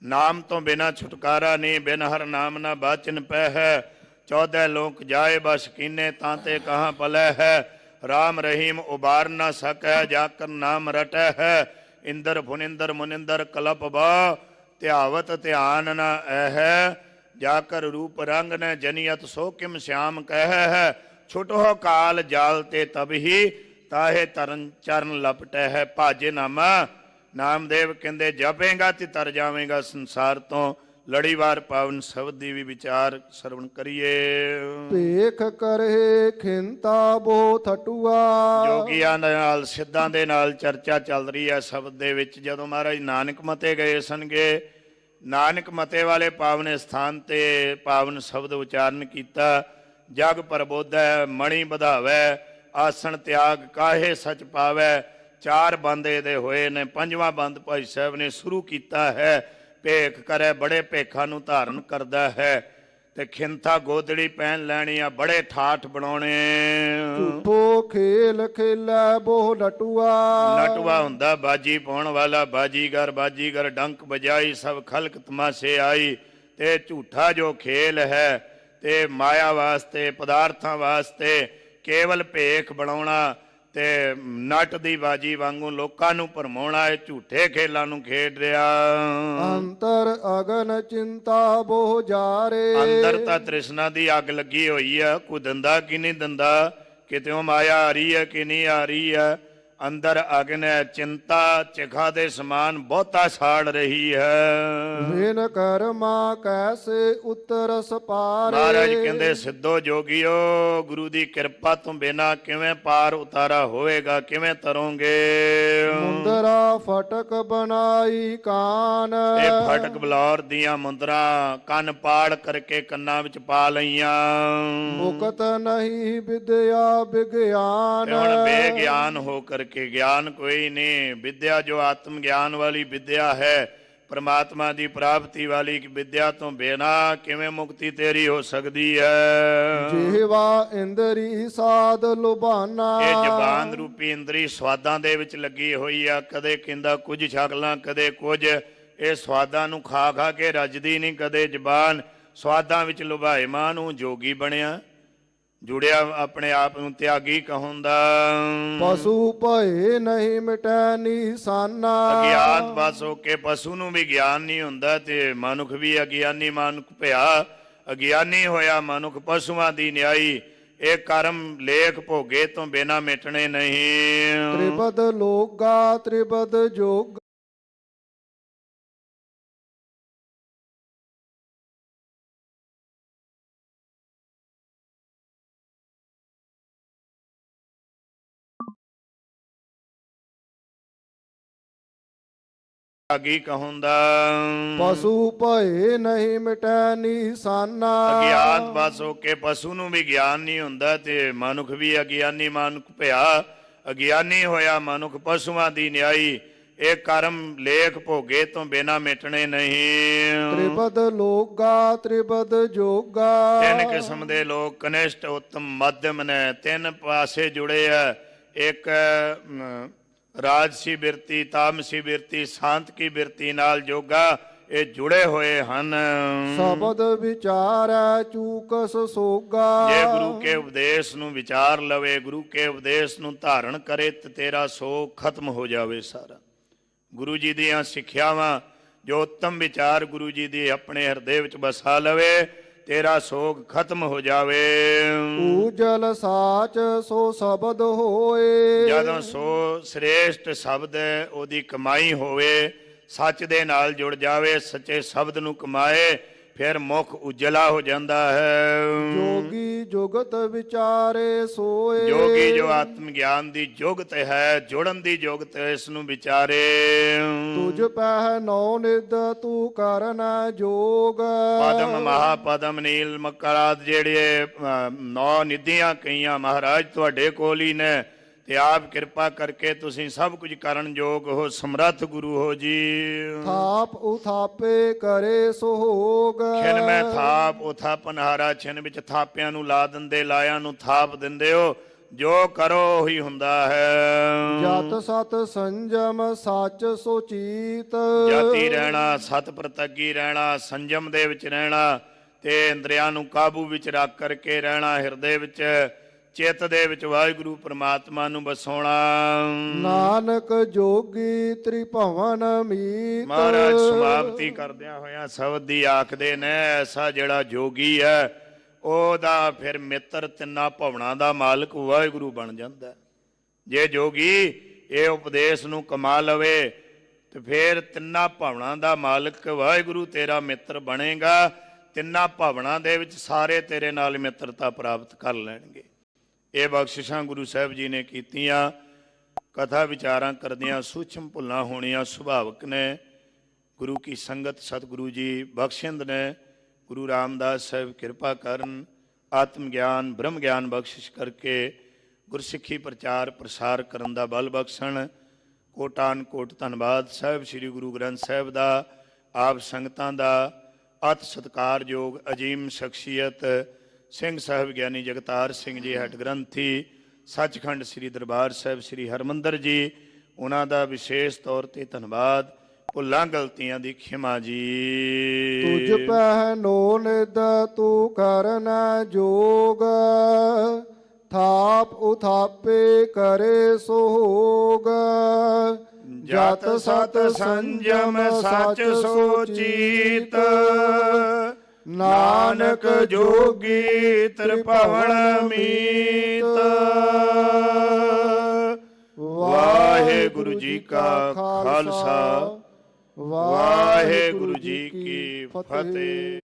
ਨਾਮ ਤੋਂ ਬਿਨਾ ਛੁਟਕਾਰਾ ਨਹੀਂ, ਬਿਨ ਹਰ ਨਾਮ ਨਾ ਬਾਚਨ ਪੈ ਹੈ। 14 ਲੋਕ ਜਾਏ ਬਸ ਕੀਨੇ, ਤਾਂ ਤੇ ਕਹਾਂ ਪਲੈ ਹੈ। ਰਾਮ ਰਹੀਮ ਉਬਾਰ ਨਾ ਸਕੈ, ਜਾਕਰ ਨਾਮ ਰਟੈ ਹੈ। ਇੰਦਰ ਫੁਨਿੰਦਰ ਮੁਨਿੰਦਰ ਕਲਪ ਬਾ, ਧਿਆਵਤ ਧਿਆਨ ਨਾ ਐ ਹੈ। ਜਾਕਰ ਰੂਪ ਰੰਗ ਨ ਜਨੀਅਤ ਸੋ ਕਿਮ ਸ਼ਿਆਮ ਕਹਿ ਹੈ। ਛੁਟੋ ਕਾਲ ਜਾਲ ਤੇ ਤਬਹੀ ਤਾਹੇ ਤਰਨ ਚਰਨ ਲਪਟੈ ਹੈ। ਭਾਜੇ ਨਾਮਾ ਨਾਮਦੇਵ ਕਹਿੰਦੇ ਜਪੇਗਾ ਤੇ ਤਰ ਜਾਵੇਂਗਾ ਸੰਸਾਰ ਤੋਂ। ਲੜੀਵਾਰ ਪਾਵਨ ਸ਼ਬਦ ਦੀ ਵੀ ਵਿਚਾਰ ਸਰਵਣ ਕਰੀਏ। ਭੇਖ ਕਰੇ ਖਿੰਤਾ ਬੋ ਥਟੂਆ। ਜੋਗੀਆਂ ਦੇ ਨਾਲ ਸਿੱਧਾਂ ਦੇ ਨਾਲ ਚਰਚਾ ਚੱਲ ਰਹੀ ਹੈ ਸ਼ਬਦ ਦੇ ਵਿੱਚ। ਜਦੋਂ ਮਹਾਰਾਜ ਨਾਨਕ ਮਤੇ ਗਏ ਸਨਗੇ, ਨਾਨਕ ਮਤੇ ਵਾਲੇ ਪਾਵਨ ਸਥਾਨ ਤੇ ਪਾਵਨ ਸ਼ਬਦ ਉਚਾਰਨ ਕੀਤਾ। ਜਗ ਪ੍ਰਬੋਧੈ ਮਣੀ ਵਧਾਵੈ, ਆਸਣ ਤਿਆਗ ਕਾਹੇ ਸਚ ਪਾਵੈ। ਚਾਰ ਬੰਦ ਇਹਦੇ ਹੋਏ ਨੇ, ਪੰਜਵਾਂ ਬੰਦ ਭਾਈ ਸਾਹਿਬ ਨੇ ਸ਼ੁਰੂ ਕੀਤਾ ਹੈ। ਭੇਖ ਕਰੇ ਬੜੇ ਭੇਖਾਂ ਨੂੰ ਧਾਰਨ ਕਰਦਾ ਹੈ ਤੇ ਖਿੰਥਾ ਗੋਦੜੀ ਪਹਿਨ ਲੈਣੀ ਆ, ਬੜੇ ਠਾਠ ਬਣਾਉਣੇ। ਝੂਠੋ ਖੇਲ ਖੇਲੈ ਬੋ ਨਟੂਆ। ਨਟੂਆ ਹੁੰਦਾ ਬਾਜੀ ਪਾਉਣ ਵਾਲਾ, ਬਾਜੀਗਰ ਡੰਕ ਬਜਾਈ ਸਭ ਖਲਕ ਤਮਾਸ਼ੇ ਆਈ। ਤੇ ਝੂਠਾ ਜੋ ਖੇਲ ਹੈ ਤੇ ਮਾਇਆ ਵਾਸਤੇ ਪਦਾਰਥਾਂ ਵਾਸਤੇ ਕੇਵਲ ਭੇਖ ਬਣਾਉਣਾ ਤੇ ਨਟ ਦੀ ਬਾਜੀ ਵਾਂਗੂ ਲੋਕਾਂ ਨੂੰ ਭਰਮਾਉਣਾ, ਇਹ ਝੂਠੇ ਖੇਲਾਂ ਨੂੰ ਖੇਡ ਰਿਹਾ। ਅੰਤਰ ਅਗਨ ਚਿੰਤਾ ਬੋ ਜਾਰੇ। ਅੰਦਰ ਤਾਂ ਤ੍ਰਿਸ਼ਨਾ ਦੀ ਅੱਗ ਲੱਗੀ ਹੋਈ ਆ, ਕੋਈ ਦਿੰਦਾ ਕਿ ਨਹੀਂ ਦਿੰਦਾ, ਕਿਤਿਓਂ ਮਾਇਆ ਆ ਰਹੀ ਹੈ ਕਿ ਨਹੀਂ ਆ ਰਹੀ ਹੈ। ਅੰਦਰ ਅਗਨ ਹੈ, ਚਿੰਤਾ ਚਿਖਾ ਦੇ ਸਮਾਨ ਬਹੁਤਾ ਸਾੜ ਰਹੀ ਹੈ। ਵਿਨ ਕਰਮਾ ਕੈਸੇ ਉਤਰਸ ਪਾਰੇ। ਮਹਾਰਾਜ ਕਹਿੰਦੇ ਸਿੱਧੋ ਜੋਗੀਓ, ਗੁਰੂ ਦੀ ਕਿਰਪਾ ਤੋਂ ਬਿਨਾਂ ਕਿਵੇਂ ਪਾਰ ਉਤਾਰਾ ਹੋਵੇਗਾ, ਕਿਵੇਂ ਤਰੋਗੇ। ਮੁੰਦਰਾ ਫਟਕ ਬਣਾਈ ਕਾਨ। ਇਹ ਫਟਕ ਬਲੌਰ ਦੀਆਂ ਮੁੰਦਰਾਂ ਕੰਨ ਪਾੜ ਕਰਕੇ ਕੰਨਾਂ ਵਿੱਚ ਪਾ ਲਈਆਂ। ਮੁਕਤ ਨਹੀਂ ਵਿਦਿਆ ਵਿਗਿਆਨ। ਹੁਣ ਬੇਗਿਆਨ ਹੋ ਕਰਕੇ ਗਿਆਨ ਕੋਈ ਨਹੀਂ। ਵਿਦਿਆ ਜੋ ਆਤਮ ਗਿਆਨ ਵਾਲੀ ਵਿਦਿਆ ਹੈ, ਪਰਮਾਤਮਾ ਦੀ ਪ੍ਰਾਪਤੀ ਵਾਲੀ ਵਿਦਿਆ ਤੋਂ ਬਿਨਾ ਕਿਵੇਂ ਮੁਕਤੀ ਤੇਰੀ ਹੋ ਸਕਦੀ ਹੈ। ਜੀਵਾ ਇੰਦਰੀ ਸਾਧ ਲੁਭਾਨਾ। ਇਹ ਜ਼ਬਾਨ ਰੂਪੀ ਇੰਦਰੀ ਸਵਾਦਾਂ ਦੇ ਵਿੱਚ ਲੱਗੀ ਹੋਈ ਆ, ਕਦੇ ਕਹਿੰਦਾ ਕੁਝ ਛਕ ਲਾਂ ਕਦੇ ਕੁਝ। ਇਹ ਸਵਾਦਾਂ ਨੂੰ ਖਾ ਖਾ ਕੇ ਰੱਜਦੀ ਨਹੀਂ ਕਦੇ ਜ਼ਬਾਨ। ਸਵਾਦਾਂ ਵਿੱਚ ਲੁਭਾਏਮਾਨ ਨੂੰ ਜੋਗੀ ਬਣਿਆ, ਜੁੜਿਆ ਆਪਣੇ ਆਪ ਨੂੰ ਤਿਆਗੀ ਕਹਾਉਂਦਾ। ਪਸ਼ੂ ਭਏ ਨਹੀਂ ਮਿਟੈ ਨਿਸ਼ਾਨਾ। ਅਗਿਆਨ ਬਸ ਹੋ ਕੇ ਪਸ਼ੂ ਨੂੰ ਵੀ ਗਿਆਨ ਨਹੀਂ ਹੁੰਦਾ ਤੇ ਮਨੁੱਖ ਵੀ ਅਗਿਆਨੀ ਮਨੁੱਖ ਭਿਆ। ਅਗਿਆਨੀ ਹੋਇਆ ਮਨੁੱਖ ਪਸ਼ੂਆਂ ਦੀ ਨਿਆਈ। ਇਹ ਕਰਮ ਲੇਖ ਭੋਗੇ ਤੋਂ ਬਿਨਾਂ ਮਿਟਣੇ ਨਹੀਂ। ਤ੍ਰਿਪਦ ਲੋਗਾ ਤ੍ਰਿਪਦ ਜੋਗ। ਤਿਆਗੀ ਕਹਾਉਂਦਾ। ਪਸ਼ੂ ਭਏ ਨਹੀਂ ਮਿਟੈ ਨਿਸ਼ਾਨਾ। ਅਗਿਆਨ ਬਸ ਹੋ ਕੇ ਪਸ਼ੂ ਨੂੰ ਵੀ ਗਿਆਨ ਨਹੀਂ ਹੁੰਦਾ ਤੇ ਮਨੁੱਖ ਵੀ ਅਗਿਆਨੀ ਮਨੁੱਖ ਭਿਆ। ਅਗਿਆਨੀ ਹੋਇਆ ਮਨੁੱਖ ਪਸ਼ੂਆਂ ਦੀ ਨਿਆਈ। ਇਹ ਕਰਮ ਲੇਖ ਭੋਗੇ ਤੋਂ ਬਿਨਾਂ ਮਿਟਣੇ ਨਹੀਂ। ਤ੍ਰਿਪਦ ਲੋਗਾ ਤ੍ਰਿਪਦ ਜੋਗਾ। ਤਿੰਨ ਕਿਸਮ ਦੇ ਲੋਕ, ਕਨਿਸ਼ਟ ਉੱਤਮ ਮੱਧਮ ਨੇ, ਤਿੰਨ ਪਾਸੇ ਜੁੜੇ ਆ। ਇੱਕ ਰਾਜਸੀ ਬਿਰਤੀ, ਤਾਮਸੀ ਬਿਰਤੀ, ਸ਼ਾਂਤ ਕੀ ਬਿਰਤੀ ਨਾਲ ਜੋਗਾ ਇਹ ਜੁੜੇ ਹੋਏ ਹਨ। ਸ਼ਬਦ ਵਿਚਾਰੈ ਚੂਕਸ ਸੋਗਾ। ਜੇ ਗੁਰੂ ਕੇ ਉਪਦੇਸ਼ ਨੂੰ ਵਿਚਾਰ ਲਵੇ, ਗੁਰੂ ਕੇ ਉਪਦੇਸ਼ ਨੂੰ ਧਾਰਨ ਕਰੇ ਤੇ ਤੇਰਾ ਸੋਗ ਖਤਮ ਹੋ ਜਾਵੇ ਸਾਰਾ। ਗੁਰੂ ਜੀ ਦੀਆਂ ਸਿੱਖਿਆਵਾਂ ਜੋ ਉੱਤਮ ਵਿਚਾਰ ਗੁਰੂ ਜੀ ਦੀ ਆਪਣੇ ਹਿਰਦੇ ਵਿੱਚ ਬਸਾ ਲਵੇ, ਤੇਰਾ ਸੋਗ ਖਤਮ ਹੋ ਜਾਵੇ। ਊਜਲ ਸਾਚ ਸੋ ਸ਼ਬਦ ਹੋਏ। ਜਦੋਂ ਸੋ ਸ੍ਰੇਸ਼ਟ ਸ਼ਬਦ ਉਹਦੀ ਕਮਾਈ ਹੋਵੇ, ਸੱਚ ਦੇ ਨਾਲ ਜੁੜ ਜਾਵੇ, ਸੱਚੇ ਸ਼ਬਦ ਨੂੰ ਕਮਾਏ, ਫਿਰ ਮੁਖ ਉਜਲਾ ਹੋ ਜਾਂਦਾ ਹੈ। ਜੋਗੀ ਜੁਗਤ ਵਿਚਾਰੇ ਸੋਏ। ਜੋਗੀ ਜੋ ਆਤਮ ਗਿਆਨ ਦੀ ਜੁਗਤ ਹੈ, ਜੁੜਨ ਦੀ ਜੁਗਤ ਹੈ, ਇਸ ਨੂੰ ਵਿਚਾਰੇ। ਤੁਝ ਪਹਿ ਨੌ ਨਿਦ ਤੂੰ ਕਰਨਾ ਜੋਗ। ਪਦਮ ਮਹਾਪਦਮ ਨੀਲ ਮਕਰਾਦ ਜਿਹੜੇ 9 ਨਿਧੀਆਂ ਕਈਆਂ ਮਹਾਰਾਜ ਤੁਹਾਡੇ ਕੋਲ ਹੀ ਨੇ ਤੇ ਆਪ ਕਿਰਪਾ ਕਰਕੇ ਤੁਸੀਂ ਸਭ ਕੁਝ ਕਰਨ ਯੋਗ ਹੋ, ਸਮਰੱਥ ਗੁਰੂ ਹੋ ਜੀ। ਥਾਪ ਉਥਾਪੇ ਕਰੇ ਸੁਹੋਗ। ਛਿਨ ਮੈਂ ਥਾਪ ਉਥਾਪਨਹਾਰਾ, ਛਿਨ ਵਿੱਚ ਥਾਪਿਆਂ ਨੂੰ ਲਾ ਦਿੰਦੇ, ਲਾਇਆਂ ਨੂੰ ਥਾਪ ਦਿੰਦੇ ਹੋ। ਜੋ ਕਰੋ ਉਹੀ ਹੁੰਦਾ ਹੈ। ਜਤ ਸਤ ਸੰਜਮ ਸੱਚ ਸੁਚੀਤ। ਜਾਤੀ ਰਹਿਣਾ, ਸਤ ਪ੍ਰਤੱਗੀ ਰਹਿਣਾ, ਸੰਜਮ ਦੇ ਵਿੱਚ ਰਹਿਣਾ ਤੇ ਇੰਦਰੀਆਂ ਨੂੰ ਕਾਬੂ ਵਿੱਚ ਰੱਖ ਕਰਕੇ ਰਹਿਣਾ, ਹਿਰਦੇ ਵਿੱਚ ਚਿੱਤ ਦੇ ਵਿੱਚ ਵਾਹਿਗੁਰੂ ਪ੍ਰਮਾਤਮਾ ਨੂੰ ਵਸਾਉਣਾ। ਨਾਨਕ ਜੋਗੀ ਤ੍ਰਿਭਵਨ ਮੀਤ। ਮਹਾਰਾਜ ਸਮਾਪਤੀ ਕਰਦਿਆਂ ਹੋਇਆਂ ਸ਼ਬਦ ਦੀ ਆਖਦੇ ਨੇ, ਐਸਾ ਜਿਹੜਾ ਜੋਗੀ ਹੈ ਉਹਦਾ ਫਿਰ ਮਿੱਤਰ ਤਿੰਨਾਂ ਭਵਨਾਂ ਦਾ ਮਾਲਕ ਵਾਹਿਗੁਰੂ ਬਣ ਜਾਂਦਾ। ਜੇ ਜੋਗੀ ਇਹ ਉਪਦੇਸ਼ ਨੂੰ ਕਮਾ ਲਵੇ ਤੇ ਫਿਰ ਤਿੰਨਾਂ ਭਵਨਾਂ ਦਾ ਮਾਲਕ ਵਾਹਿਗੁਰੂ ਤੇਰਾ ਮਿੱਤਰ ਬਣੇਗਾ। ਤਿੰਨਾਂ ਭਵਨਾਂ ਦੇ ਵਿੱਚ ਸਾਰੇ ਤੇਰੇ ਨਾਲ ਮਿੱਤਰਤਾ ਪ੍ਰਾਪਤ ਕਰ ਲੈਣਗੇ। ਇਹ ਬਖਸ਼ਿਸ਼ਾਂ ਗੁਰੂ ਸਾਹਿਬ ਜੀ ਨੇ ਕੀਤੀਆਂ। ਕਥਾ ਵਿਚਾਰਾਂ ਕਰਦਿਆਂ ਸੂਖਮ ਭੁੱਲਾਂ ਹੋਣੀਆਂ ਸੁਭਾਵਕ ਨੇ। ਗੁਰੂ ਕੀ ਸੰਗਤ ਸਤਿਗੁਰੂ ਜੀ ਬਖਸ਼ਿੰਦ ਨੇ। ਗੁਰੂ ਰਾਮਦਾਸ ਸਾਹਿਬ ਕਿਰਪਾ ਕਰਨ, ਆਤਮ ਗਿਆਨ ਬ੍ਰਹਮ ਗਿਆਨ ਬਖਸ਼ਿਸ਼ ਕਰਕੇ ਗੁਰਸਿੱਖੀ ਪ੍ਰਚਾਰ ਪ੍ਰਸਾਰ ਕਰਨ ਦਾ ਬਲ ਬਖਸ਼ਣ। ਕੋਟਾਨ ਕੋਟ ਧੰਨਵਾਦ ਸਾਹਿਬ ਸ੍ਰੀ ਗੁਰੂ ਗ੍ਰੰਥ ਸਾਹਿਬ ਦਾ, ਆਪ ਸੰਗਤਾਂ ਦਾ। ਅਤ ਸਤਿਕਾਰਯੋਗ ਅਜੀਮ ਸ਼ਖਸੀਅਤ ਸਿੰਘ ਸਾਹਿਬ ਗਿਆਨੀ ਜਗਤਾਰ ਸਿੰਘ ਜੀ ਹੈੱਡ ਗ੍ਰੰਥੀ ਸੱਚਖੰਡ ਸ੍ਰੀ ਦਰਬਾਰ ਸਾਹਿਬ ਸ੍ਰੀ ਹਰਿਮੰਦਰ ਜੀ, ਉਹਨਾਂ ਦਾ ਵਿਸ਼ੇਸ਼ ਤੌਰ ਤੇ ਧੰਨਵਾਦ। ਭੁੱਲਾਂ ਗਲਤੀਆਂ ਦੀ ਖਿਮਾ ਜੀ। ਤੁਝ ਪਹਿਨੋ ਨਿਦ ਤੂੰ ਕਰਨਾ ਜੋਗ। ਥਾਪ ਉਥਾਪੇ ਕਰੇ ਸੋਗ। ਜਤ ਸਤ ਸੰਜਮ ਸਚ ਸੋਚੀਤ। ਨਾਨਕ ਜੋਗੀ ਤ੍ਰਿਭਵਨ ਮੀਤ। ਵਾਹਿਗੁਰੂ ਜੀ ਕਾ ਖਾਲਸਾ, ਵਾਹਿਗੁਰੂ ਜੀ ਕੀ ਫਤਿਹ।